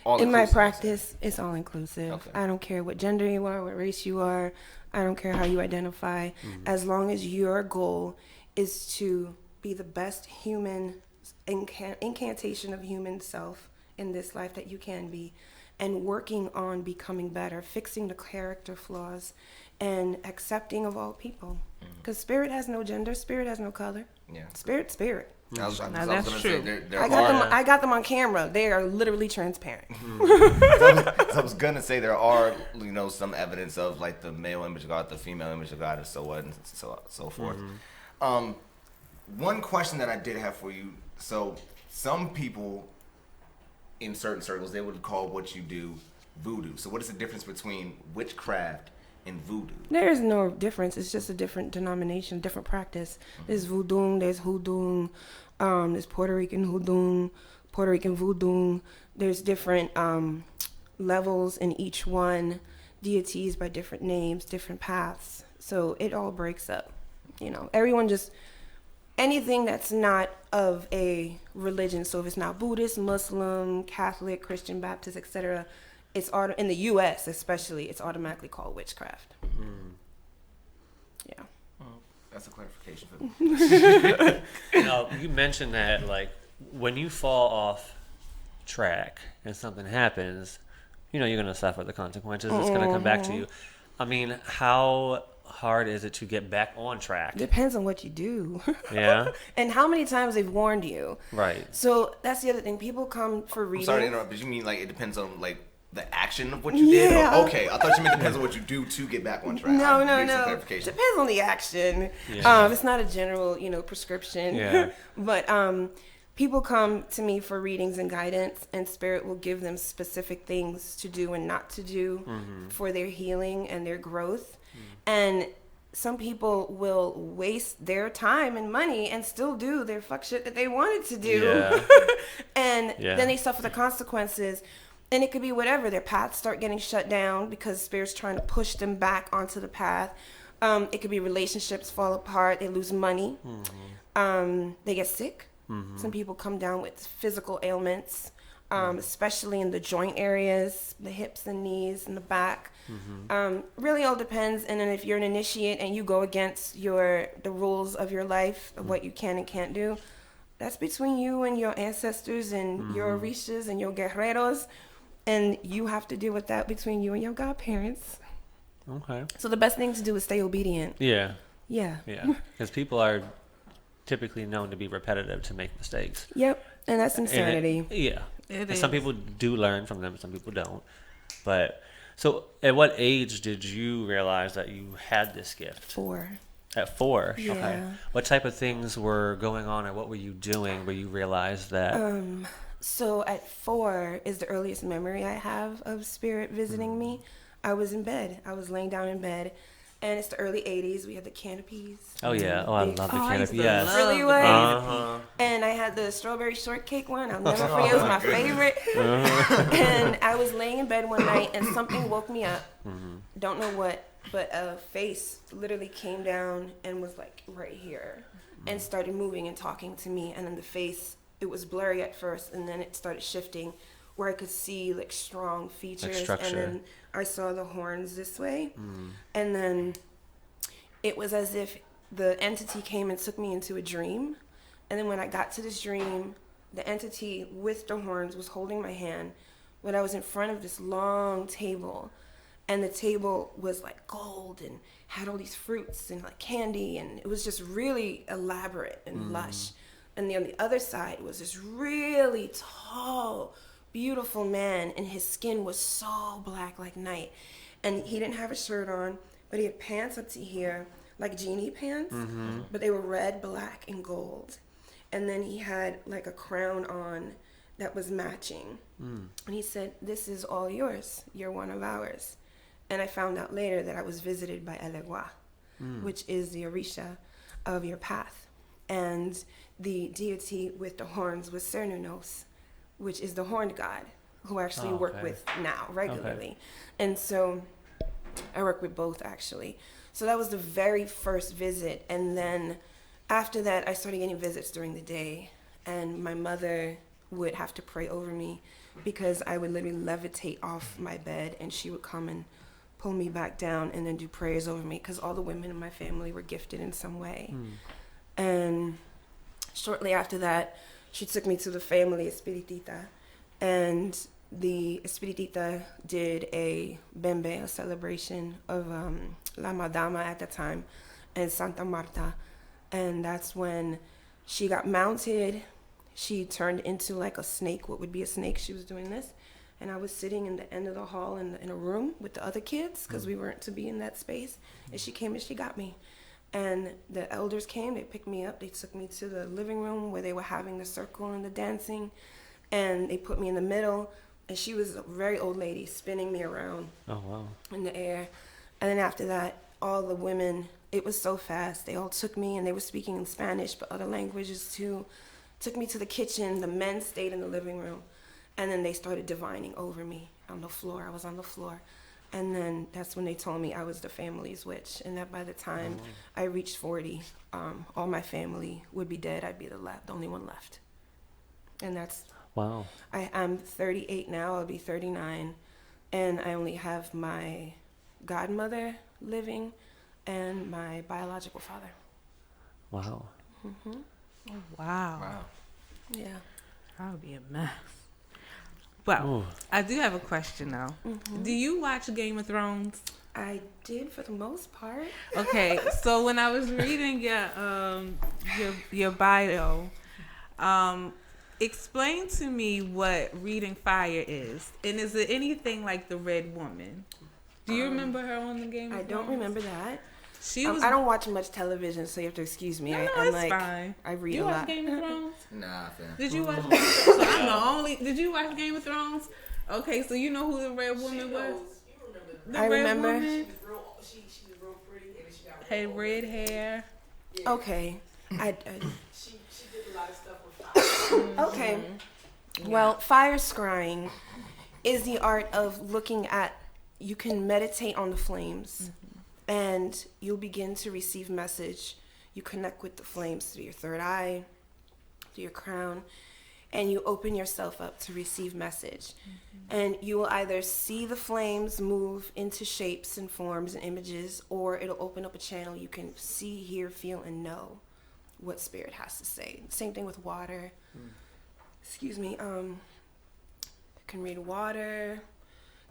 all in my practice, it's all inclusive. Okay. I don't care what gender you are, what race you are. I don't care how you identify. As long as your goal is to be the best human incantation of human self in this life that you can be, and working on becoming better, fixing the character flaws, and accepting of all people. Because Spirit has no gender, Spirit has no color. Yeah. Spirit. That's gonna true. Say, I got them on camera. They are literally transparent. I was gonna say there are, some evidence of like the male image of God, the female image of God, and so on and so forth. One question that I did have for you. So some people in certain circles, they would call what you do voodoo. So what is the difference between witchcraft and voodoo? There is no difference. It's just a different denomination, different practice. There's voodoo, there's hoodoo, there's Puerto Rican hoodoo, Puerto Rican voodoo. There's different levels in each one, deities by different names, different paths. So it all breaks up. Everyone just, anything that's not of a religion, so if it's not Buddhist, Muslim, Catholic, Christian, Baptist, etc., it's in the U.S. especially, it's automatically called witchcraft. Yeah. That's a clarification for me. You mentioned that, like, when you fall off track and something happens, you're going to suffer the consequences. It's going to come back to you. I mean, how hard is it to get back on track? Depends on what you do. Yeah. And how many times they've warned you. Right. So that's the other thing. People come for readings. I'm sorry to interrupt, but you mean like it depends on like the action of what you did? Or, okay, I thought you meant it depends on what you do to get back on track. No. Clarification. Depends on the action. Yeah. It's not a general, prescription. Yeah. But people come to me for readings and guidance, and Spirit will give them specific things to do and not to do for their healing and their growth. And some people will waste their time and money and still do their fuck shit that they wanted to do. Yeah. And then they suffer the consequences. And it could be whatever. Their paths start getting shut down because Spirit's trying to push them back onto the path. It could be relationships fall apart. They lose money. They get sick. Some people come down with physical ailments, especially in the joint areas, the hips and knees and the back. Really all depends. And then if you're an initiate and you go against the rules of your life, of what you can and can't do, that's between you and your ancestors and your orishas and your guerreros. And you have to deal with that between you and your godparents. Okay. So the best thing to do is stay obedient. Yeah. Yeah. Yeah. Because people are typically known to be repetitive, to make mistakes. Yep. And that's insanity. And some people do learn from them, some people don't. But so at what age did you realize that you had this gift? 4. At 4? Yeah. Okay. What type of things were going on, or what were you doing where you realized that? So at 4 is the earliest memory I have of Spirit visiting me. I was in bed. I was laying down in bed. And it's the early 80s. We had the canopies. Oh, yeah. Oh, I love the canopy. Yes. Really was. And I had the strawberry shortcake one. I'll never forget. It was my favorite. And I was laying in bed one night and something woke me up. Don't know what, but a face literally came down and was like right here and started moving and talking to me. And then the face, it was blurry at first, and then it started shifting where I could see like strong features. Like structure. And then I saw the horns this way. And then it was as if the entity came and took me into a dream. And then when I got to this dream, the entity with the horns was holding my hand, but I was in front of this long table. And the table was like gold and had all these fruits and like candy, and it was just really elaborate and lush. And then on the other side was this really tall, beautiful man, and his skin was so black like night. And he didn't have a shirt on, but he had pants up to here, like genie pants, but they were red, black, and gold. And then he had like a crown on that was matching. And he said, "This is all yours. You're one of ours." And I found out later that I was visited by Elegua, which is the Orisha of your path. And the deity with the horns was Cernunnos, which is the horned god, who I actually work with now regularly. And so I work with both, actually. So that was the very first visit. And then after that, I started getting visits during the day. And my mother would have to pray over me because I would literally levitate off my bed, and she would come and pull me back down and then do prayers over me, because all the women in my family were gifted in some way. And shortly after that, she took me to the family Espiritita, and the Espiritita did a bembe, a celebration of La Madama at the time, and Santa Marta. And that's when she got mounted. She turned into like a snake. What would be a snake? She was doing this. And I was sitting in the end of the hall in a room with the other kids, because we weren't to be in that space. And she came and she got me. And the elders came, they picked me up, they took me to the living room where they were having the circle and the dancing. And they put me in the middle. And she was a very old lady spinning me around in the air. And then after that, all the women, it was so fast. They all took me, and they were speaking in Spanish, but other languages too. Took me to the kitchen. The men stayed in the living room. And then they started divining over me on the floor. I was on the floor. And then that's when they told me I was the family's witch. And that by the time I reached 40, all my family would be dead. I'd be the only one left. And that's... Wow. I'm 38 now. I'll be 39. And I only have my godmother living and my biological father. Wow. Oh, wow. Yeah. That would be a mess. Well, I do have a question though. Do you watch Game of Thrones? I did for the most part. Okay, so when I was reading your bio, explain to me what Reading Fire is, and is it anything like the Red Woman? Do you remember her on the Game of Thrones? I don't remember that. She was. I don't watch much television, so you have to excuse me. No, I'm it's like, fine. I read You a watch lot. Game of Thrones? Nah, fam. Did you watch? So I'm the only. Did you watch Game of Thrones? Okay, so you know who the Red Woman was? The I Red remember. Woman She was real pretty and she got had red hair. Okay. she did a lot of stuff with fire. Okay. Well, fire scrying is the art of looking at, you can meditate on the flames and you'll begin to receive message. You connect with the flames through your third eye, through your crown, and you open yourself up to receive message. And you will either see the flames move into shapes and forms and images, or it'll open up a channel you can see, hear, feel, and know what spirit has to say. Same thing with water. Excuse me. Can read water,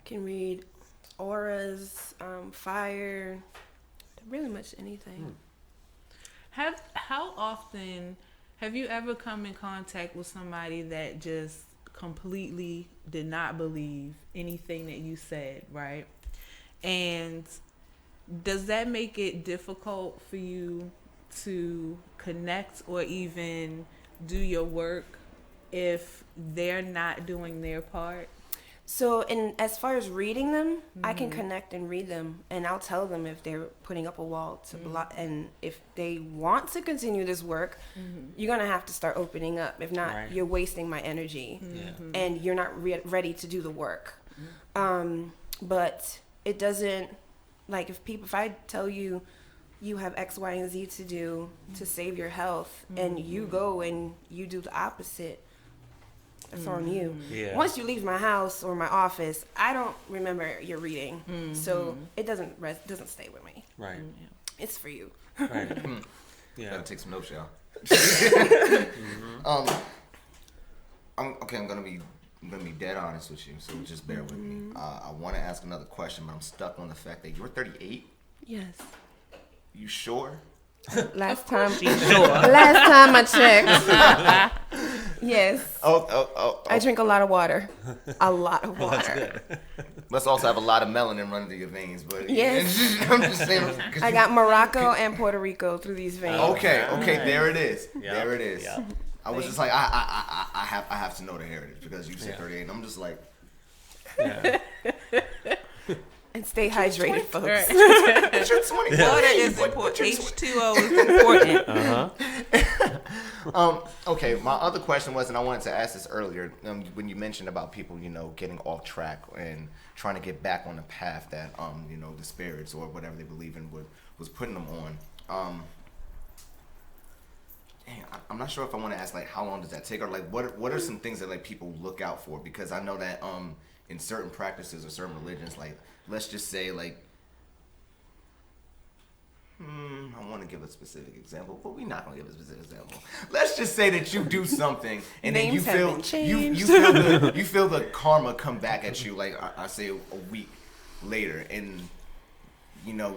can read auras, fire, really much anything. How often have you ever come in contact with somebody that just completely did not believe anything that you said, right? And does that make it difficult for you to connect or even do your work if they're not doing their part? So, as far as reading them, I can connect and read them, and I'll tell them if they're putting up a wall to block, and if they want to continue this work, you're gonna have to start opening up. If not, Right. you're wasting my energy, and you're not ready to do the work. But it doesn't, like, if I tell you you have X, Y, and Z to do to save your health, and you go and you do the opposite, it's on you. Yeah. Once you leave my house or my office, I don't remember your reading, so it doesn't stay with me. Right. It's for you. Right. Yeah. Gotta take some notes, y'all. I'm gonna be dead honest with you, so just bear with me. I want to ask another question, but I'm stuck on the fact that you're 38. Yes. You sure? Last time I checked. Yes. Oh. I drink a lot of water. A lot of water. Must also have a lot of melanin running through your veins, but Yes. I'm just saying. I got Morocco and Puerto Rico through these veins. Okay, there it is. Yep, There it is. yep. I was just like, I have to know the heritage because you said Yeah. 38, and I'm just like, Yeah. And stay hydrated, folks. but you're 21. Water is important. H2O is important. Okay, my other question was, and I wanted to ask this earlier, when you mentioned about people, getting off track and trying to get back on the path that, the spirits or whatever they believe in was putting them on. I'm not sure if I want to ask, like, how long does that take, or like, what are some things that like people look out for? Because I know that in certain practices or certain religions, like, let's just say, like, I want to give a specific example, but we're not gonna give a specific example. Let's just say that you do something and then you Names have feel been changed. you feel the karma come back at you, like I say a week later, and you're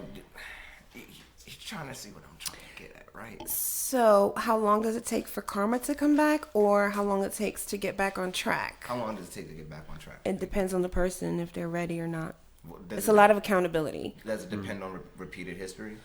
trying to see what I'm trying to get at, right? So, how long does it take for karma to come back, or how long it takes to get back on track? How long does it take to get back on track? It depends on the person if they're ready or not. Does It's it- a lot of accountability. Does it depend on repeated history?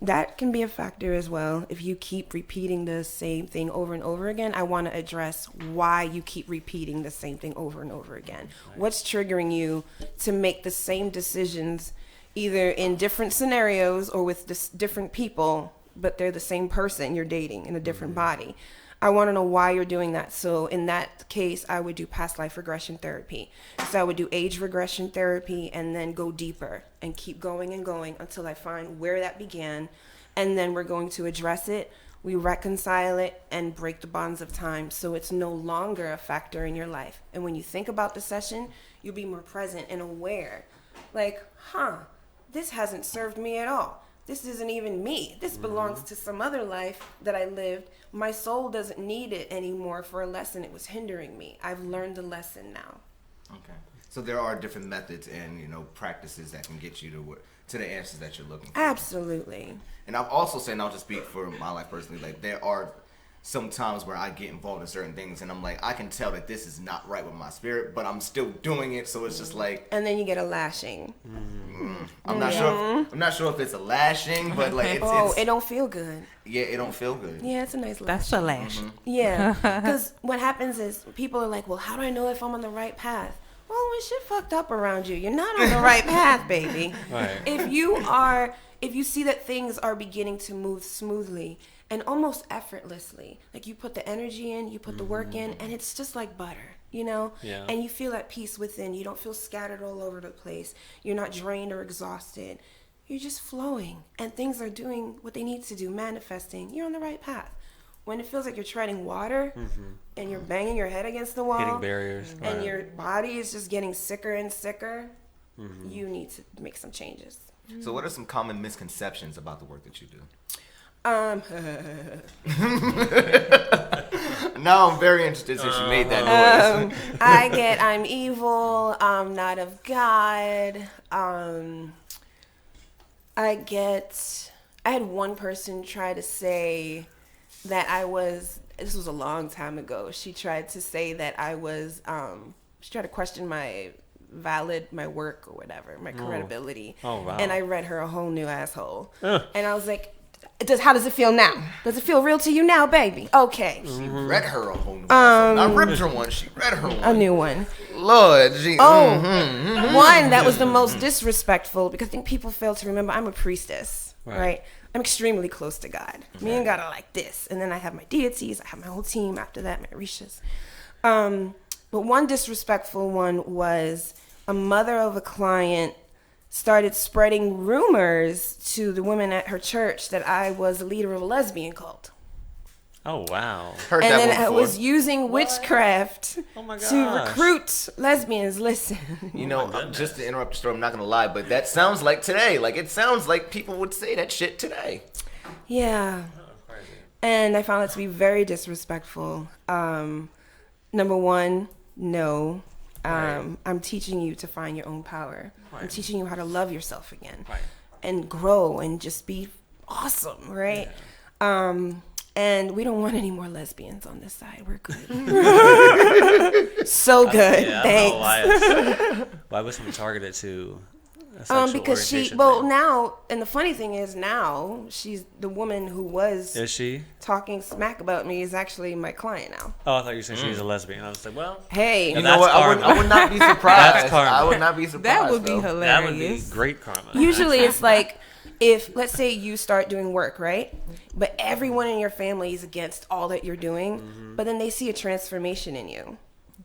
That can be a factor as well. If you keep repeating the same thing over and over again, I want to address why you keep repeating the same thing over and over again. What's triggering you to make the same decisions either in different scenarios or with different people, but they're the same person you're dating in a different body? I want to know why you're doing that. So in that case, I would do past life regression therapy. So I would do age regression therapy and then go deeper and keep going and going until I find where that began. And then we're going to address it. We reconcile it and break the bonds of time so it's no longer a factor in your life. And when you think about the session, you'll be more present and aware. Like, this hasn't served me at all. This isn't even me. This belongs to some other life that I lived. My soul doesn't need it anymore for a lesson. It was hindering me. I've learned the lesson now. Okay. So there are different methods and practices that can get you to the answers that you're looking for. Absolutely. And I've also said, and I'll just speak for my life personally, like there are sometimes where I get involved in certain things and I'm like, I can tell that this is not right with my spirit, but I'm still doing it. So it's just like, And then you get a lashing. I'm not sure if it's a lashing, but like It don't feel good. Yeah, it don't feel good. Yeah, it's a nice lash. That's a lash. Yeah, because what happens is people are like, well, how do I know if I'm on the right path? Well, when shit fucked up around you, you're not on the right path, baby. Right. If you see that things are beginning to move smoothly and almost effortlessly, like you put the energy in, you put the work in, and it's just like butter, you know? Yeah. And you feel at peace within. You don't feel scattered all over the place. You're not drained or exhausted. You're just flowing, and things are doing what they need to do, manifesting. You're on the right path. When it feels like you're treading water and you're banging your head against the wall, Hitting barriers. and Right. your body is just getting sicker and sicker, you need to make some changes. So what are some common misconceptions about the work that you do? Now I'm very interested since you made that noise. I'm evil, I'm not of God. I had one person try to say that this was a long time ago. She tried to say that she tried to question my work or whatever, my credibility. Oh, wow. And I read her a whole new asshole. And I was like, how does it feel now? Does it feel real to you now, baby? Okay. She read her a whole new one. I ripped her one. She read her one. A new one. Lord, gee. One that was the most disrespectful, because I think people fail to remember I'm a priestess, right? I'm extremely close to God. Me and God are like this. And then I have my deities. I have my whole team after that, my Orishas. But one disrespectful one was a mother of a client started spreading rumors to the women at her church that I was the leader of a lesbian cult. Oh, wow. Heard And that then one I before. was using witchcraft Oh my to gosh. recruit lesbians. Listen. You know, just to interrupt the story, I'm not gonna lie, but that sounds like today. Like it sounds like people would say that shit today. Yeah. And I found it to be very disrespectful. Number one, no. I'm teaching you to find your own power. I'm teaching you how to love yourself again. Right. And grow and just be awesome, right? And we don't want any more lesbians on this side. We're good. So good. Yeah, I Thanks. don't know why was someone targeted to a sexual Because orientation thing? now, and the funny thing is now, she's the woman who was Is she? talking smack about me is actually my client now. Oh, I thought you were saying she was a lesbian. I was like, well, Hey, You That's know what? karma. I would not be surprised. That's karma. I would not be surprised. That would be though. hilarious. that would be great karma. usually it's like, if, let's say you start doing work, right? But everyone in your family is against all that you're doing, but then they see a transformation in you.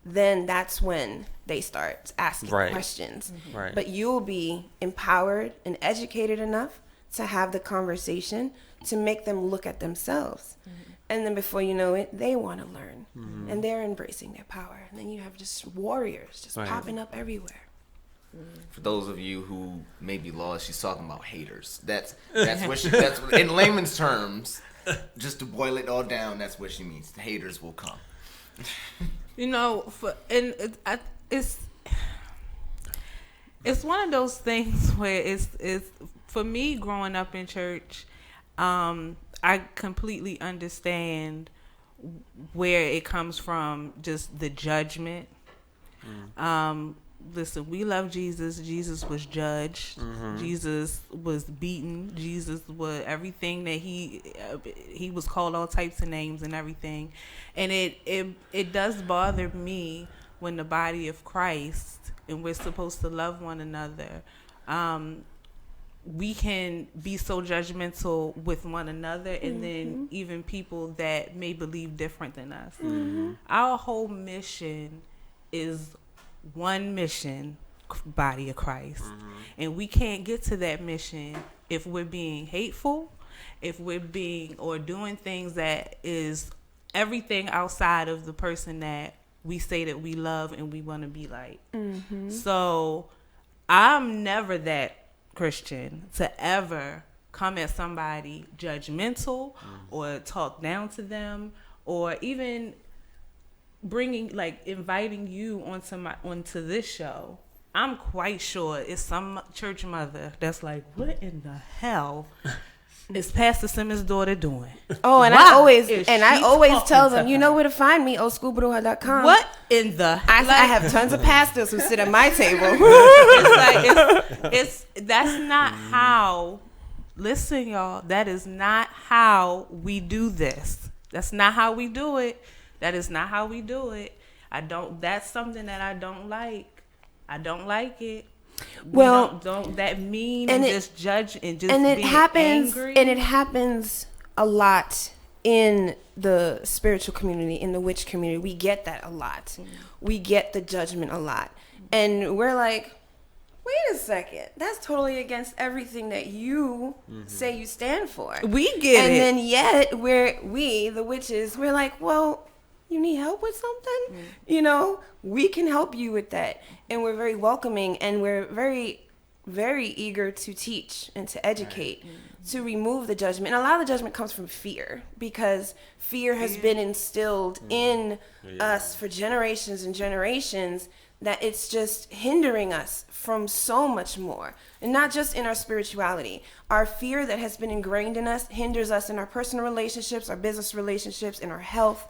Then that's when they start asking Right. questions. Right. But you'll be empowered and educated enough to have the conversation to make them look at themselves. And then before you know it, they want to learn. And they're embracing their power. And then you have just warriors just Right. popping up everywhere. For those of you who may be lost, she's talking about haters. That's what she. That's in layman's terms. Just to boil it all down, that's what she means. The haters will come. You know, it's one of those things where it's for me growing up in church. I completely understand where it comes from, just the judgment. Listen, we love Jesus. Jesus was judged. Jesus was beaten. Jesus was everything that he was called all types of names and everything. And it does bother me when the body of Christ, and we're supposed to love one another, we can be so judgmental with one another, and then even people that may believe different than us. Our whole mission is one mission, body of Christ. And we can't get to that mission if we're being hateful, if we're being or doing things that is everything outside of the person that we say that we love and we want to be like. So I'm never that Christian to ever come at somebody judgmental or talk down to them, or even inviting you onto this show. I'm quite sure it's some church mother that's like, what in the hell is Pastor Simmons' daughter doing? Oh, and Why I always is and I she always talking tell to them, you her? know where to find me, oldschoolbruja.com. What in the? I have tons of pastors who sit at my table. That's not how. Listen, y'all. That is not how we do this. That's not how we do it. That is not how we do it. That's something that I don't like. I don't like it. Well, don't that mean and and it- just judge and just And it being happens angry. and it happens a lot in the spiritual community, in the witch community. We get that a lot. We get the judgment a lot. And we're like, wait a second, that's totally against everything that you say you stand for. We get and it. then yet the witches, we're like, well, you need help with something? You know, we can help you with that. And we're very welcoming, and we're very, very eager to teach and to educate, to remove the judgment. And a lot of the judgment comes from fear, because fear has been instilled in us for generations and generations, that it's just hindering us from so much more. And not just in our spirituality. Our fear that has been ingrained in us hinders us in our personal relationships, our business relationships, in our health.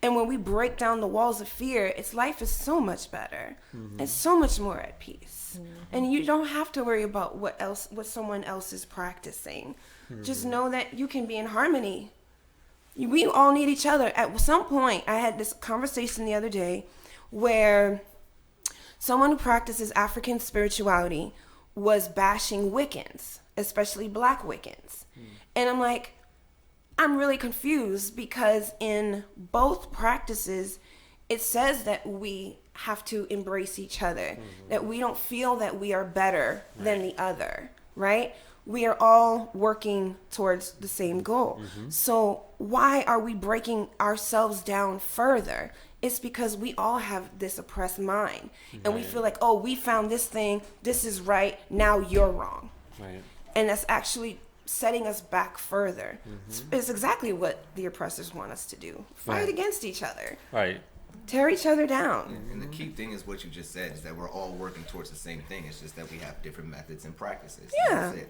And when we break down the walls of fear, life is so much better. It's so much more at peace. And you don't have to worry about what someone else is practicing. Just know that you can be in harmony. We all need each other. At some point, I had this conversation the other day where someone who practices African spirituality was bashing Wiccans, especially black Wiccans. And I'm like, I'm really confused, because in both practices, it says that we have to embrace each other, that we don't feel that we are better than the other, right? We are all working towards the same goal. So why are we breaking ourselves down further? It's because we all have this oppressed mind, and we feel like, oh, we found this thing, this is right, now you're wrong. Right. And that's actually setting us back further. It's exactly what the oppressors want us to do. Fight Right. against each other. Right. Tear each other down. And the key thing is what you just said, is that we're all working towards the same thing. It's just that we have different methods and practices. Yeah. That's it.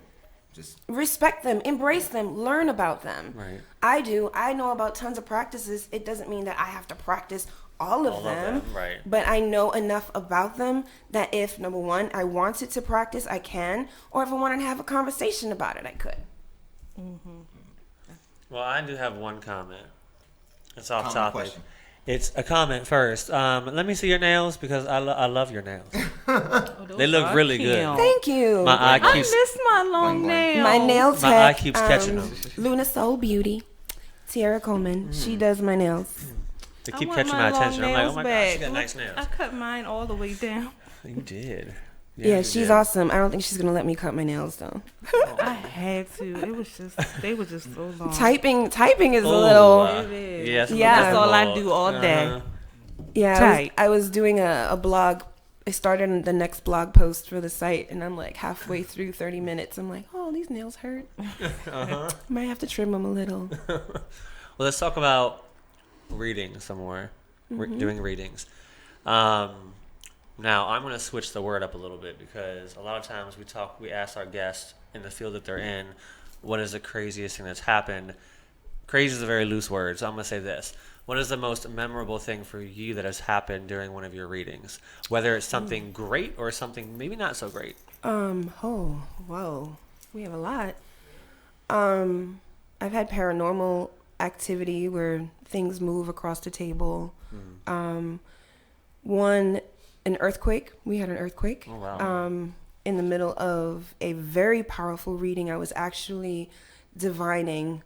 Just Respect them, embrace them, learn about them. Right. I do. I know about tons of practices. It doesn't mean that I have to practice all of them. Right. But I know enough about them that if, number one, I wanted to practice, I can. Or if I wanted to have a conversation about it, I could. Well, I do have one comment. It's off Comment, topic. question. It's a comment first. Let me see your nails, because I love your nails. They look really good. Thank you. My eye I keeps miss my long Bling, bling. nails. My nail tech. my eye keeps catching them. Luna Soul Beauty. Tiara Coleman. She does my nails. They I keep want catching my long attention. I'm like, oh nails my gosh, back. she got Look, nice nails. I cut mine all the way down. You did. Yeah, you she's did. awesome. I don't think she's gonna let me cut my nails though. I had to. They were just so long. Typing is a Oh, little. It is. yes, Yeah. That's all I difficult. do all day. Uh-huh. Yeah, Type. I was doing a blog. I started the next blog post for the site, and I'm like halfway through 30 minutes. I'm like, oh, these nails hurt. Might have to trim them a little. Well, let's talk about reading some more. Doing readings. Now, I'm going to switch the word up a little bit, because a lot of times we ask our guests in the field that they're in, what is the craziest thing that's happened? Crazy is a very loose word, so I'm going to say this. What is the most memorable thing for you that has happened during one of your readings? Whether it's something great or something maybe not so great. Oh, whoa. We have a lot. I've had paranormal activity where things move across the table. An earthquake. We had an earthquake. Oh, wow. In the middle of a very powerful reading. I was actually divining,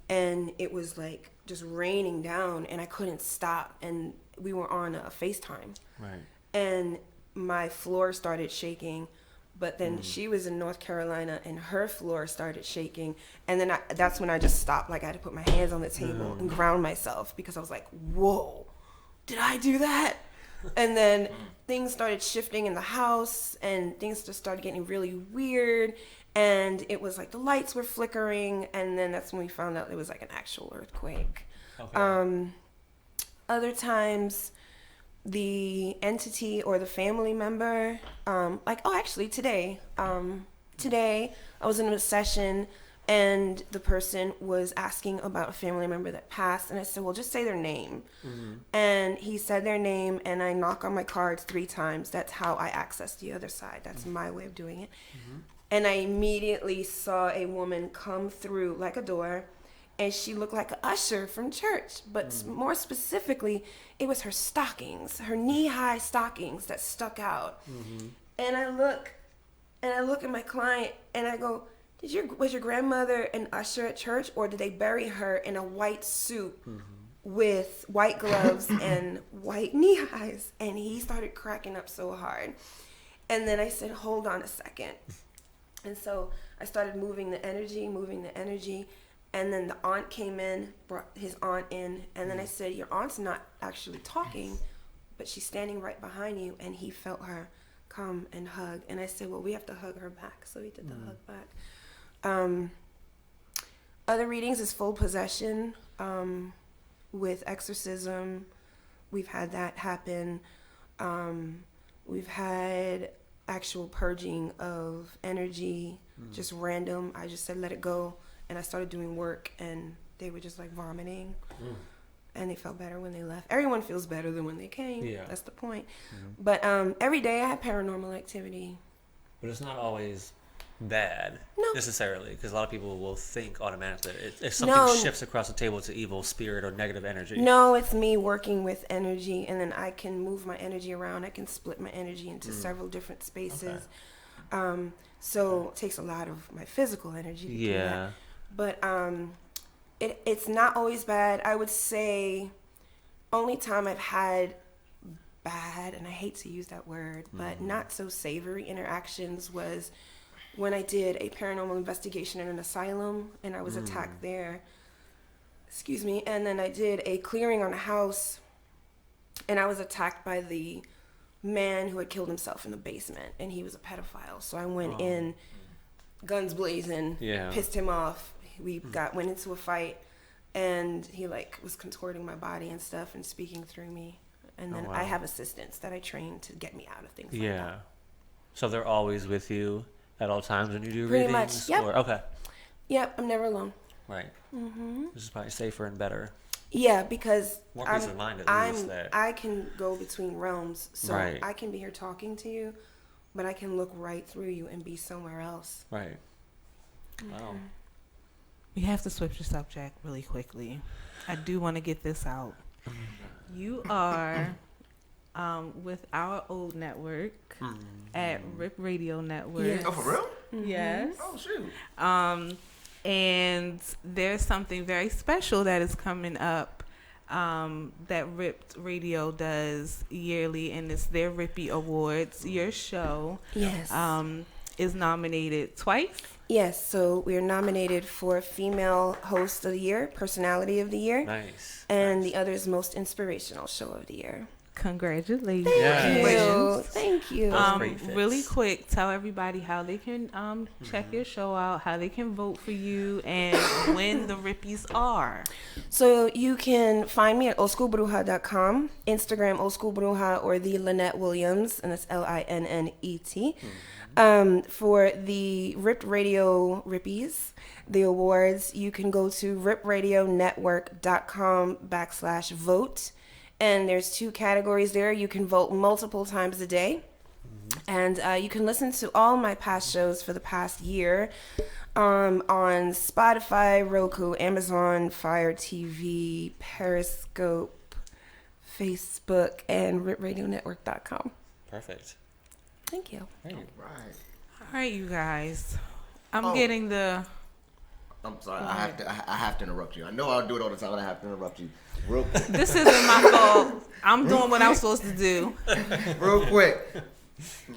and it was like just raining down, and I couldn't stop. And we were on a FaceTime. Right. And my floor started shaking, but then she was in North Carolina and her floor started shaking, and then that's when I just stopped. Like, I had to put my hands on the table and ground myself, because I was like, whoa, did I do that? And then things started shifting in the house, and things just started getting really weird, and it was like the lights were flickering, and then that's when we found out it was like an actual earthquake. Okay. Other times, the entity or the family member, today I was in a session And the person was asking about a family member that passed. And I said, well, just say their name. And he said their name, and I knock on my cards 3 times. That's how I access the other side. That's my way of doing it. And I immediately saw a woman come through like a door, and she looked like an usher from church. But more specifically, it was her stockings, her knee-high stockings that stuck out. And I look at my client, and I go, was your grandmother an usher at church, or did they bury her in a white suit with white gloves and white knee highs? And he started cracking up so hard. And then I said, hold on a second. And so I started moving the energy. And then the aunt came in, brought his aunt in. And then I said, your aunt's not actually talking, but she's standing right behind you. And he felt her come and hug. And I said, well, we have to hug her back. So he did the hug back. Other readings is full possession with exorcism. We've had that happen. We've had actual purging of energy, just random. I just said let it go, and I started doing work, and they were just like vomiting, and they felt better when they left. Everyone feels better than when they came. Yeah, that's the point. But every day I have paranormal activity. But it's not always bad necessarily, because a lot of people will think automatically if something shifts across the table to evil spirit or negative energy. No, it's me working with energy, and then I can move my energy around. I can split my energy into several different spaces. So it takes a lot of my physical energy to do that. But it's not always bad. I would say only time I've had bad, and I hate to use that word, but not so savory interactions was when I did a paranormal investigation in an asylum, and I was attacked there. Excuse me. And then I did a clearing on a house, and I was attacked by the man who had killed himself in the basement, and he was a pedophile. So I went in, guns blazing, pissed him off. We went into a fight, and he was contorting my body and stuff and speaking through me. And then I have assistants that I train to get me out of things like that. So they're always with you at all times when you do Pretty readings? Much, yep. Okay. Yep, I'm never alone. Right. This is probably safer and better. Yeah, because more peace of mind at least. I can go between realms, so I can be here talking to you, but I can look right through you and be somewhere else. Right. Wow. We have to switch the subject really quickly. I do want to get this out. You are with our old network at RIP Radio Network. Yes. Oh, for real? Yes. Oh, shoot. And there's something very special that is coming up that RIP Radio does yearly, and it's their Rippy Awards. Your show is nominated twice. Yes, so we're nominated for Female Host of the Year, Personality of the Year. Nice. And the other is Most Inspirational Show of the Year. Congratulations. Thank you. Really quick, tell everybody how they can check your show out, how they can vote for you, and when the Rippies are. So you can find me at oldschoolbruja.com, Instagram oldschoolbruja, or the Lynette Williams, and that's Linnet. For the Ripped Radio Rippies, the awards, you can go to ripradionetwork.com/vote. And there's 2 categories there. You can vote multiple times a day. And you can listen to all my past shows for the past year on Spotify, Roku, Amazon, Fire TV, Periscope, Facebook, and ripradionetwork.com. Perfect. Thank you. Hey. All right, you guys. I'm getting the... I'm sorry. I have to interrupt you. I know I'll do it all the time, but I have to interrupt you. Real quick. This isn't my fault. I'm doing what I'm supposed to do. Real quick.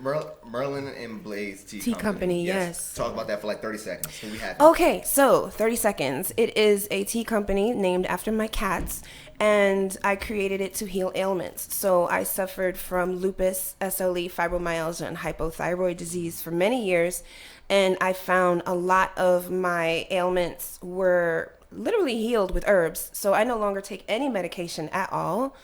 Merlin and Blaze Tea Company, yes. Talk about that for like 30 seconds. Who we have? Okay, so 30 seconds. It is a tea company named after my cats, and I created it to heal ailments. So I suffered from lupus, SLE, fibromyalgia, and hypothyroid disease for many years, and I found a lot of my ailments were literally healed with herbs. So I no longer take any medication at all.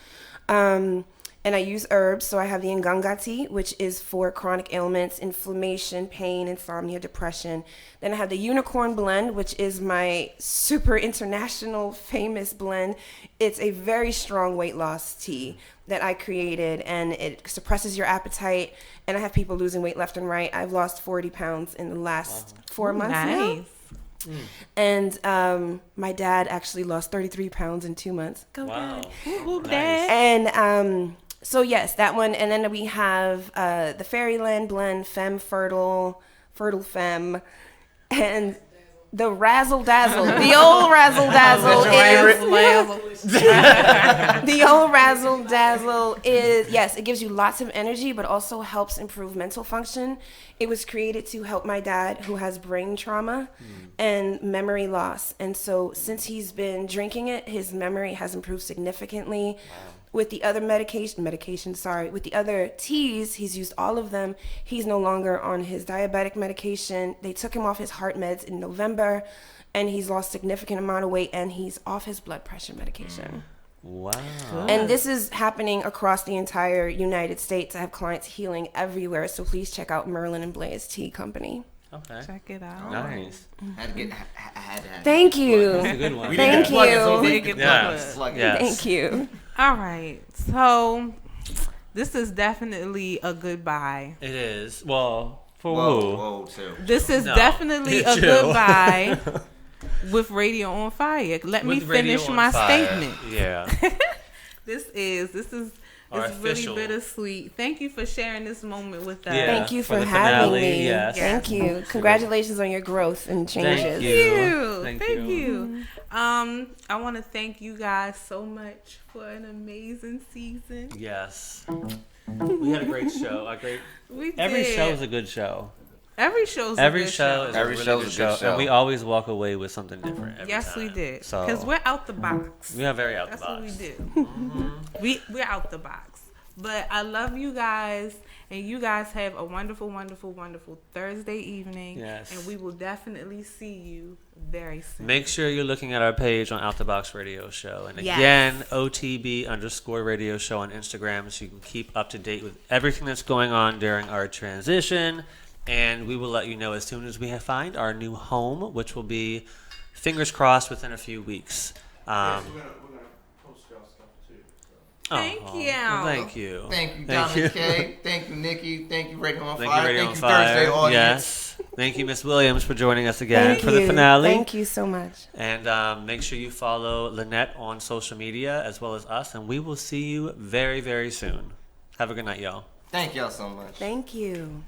And And I use herbs, so I have the Nganga tea, which is for chronic ailments, inflammation, pain, insomnia, depression. Then I have the Unicorn blend, which is my super international famous blend. It's a very strong weight loss tea that I created, and it suppresses your appetite. And I have people losing weight left and right. I've lost 40 pounds in the last 4 months now. Nice. And my dad actually lost 33 pounds in 2 months. Go Wow. Dad. Nice. And so yes, that one. And then we have the Fairyland blend, Femme Fertile, Fertile Femme, and the Razzle Dazzle. The old Razzle Dazzle is the old Razzle Dazzle is, yes, it gives you lots of energy, but also helps improve mental function. It was created to help my dad, who has brain trauma and memory loss. And so since he's been drinking it, his memory has improved significantly. With the other with the other teas, he's used all of them. He's no longer on his diabetic medication. They took him off his heart meds in November, and he's lost significant amount of weight, and he's off his blood pressure medication. Wow. And this is happening across the entire United States. I have clients healing everywhere, so please check out Merlin and Blaze Tea Company. Okay. Check it out. Nice. Had to have Thank you. That's a good one. We Thank didn't plug it, so you. we can Yeah. plug it. Yes. Thank you. All right. So this is definitely a goodbye. It is. Well, for Whoa, who? whoa, chill. This is No. definitely a Chill. goodbye with Radio on Fire. Let me With Radio finish on my Fire. statement. Yeah. This is Our it's really official- bittersweet. Thank you for sharing this moment with us. Yeah. Thank you for for the having finale, me. yes. Thank you. Congratulations on your growth and changes. Thank you. Thank Thank you. I want to thank you guys so much for an amazing season. Yes. We had a great show. Every did. show is a good show. Every show's Every a good show is Every a really show's good a good show. and we always walk away with something different. Every Yes, time. we did. So Because we're out the box. we are very out That's the box. what we do. We're out the box. But I love you guys, and you guys have a wonderful, wonderful, wonderful Thursday evening. Yes. And we will definitely see you very soon. Make sure you're looking at our page on Out the Box Radio Show. And Yes. again, OTB_radio show on Instagram, so you can keep up to date with everything that's going on during our transition. And we will let you know as soon as we find our new home, which will be, fingers crossed, within a few weeks. Yes, we're gonna post y'all stuff too. So. Thank you. well, thank you. Thank you, Thank Dominic you. K. Thank you, Nikki. Thank you, Radio on Thank Fire. you, Radio Thank on you, Fire. Thursday audience. Yes. Thank you, Miss Williams, for joining us again Thank for you. the finale. Thank you so much. And make sure you follow Lynette on social media as well as us, and we will see you very, very soon. Have a good night, y'all. Thank y'all so much. Thank you.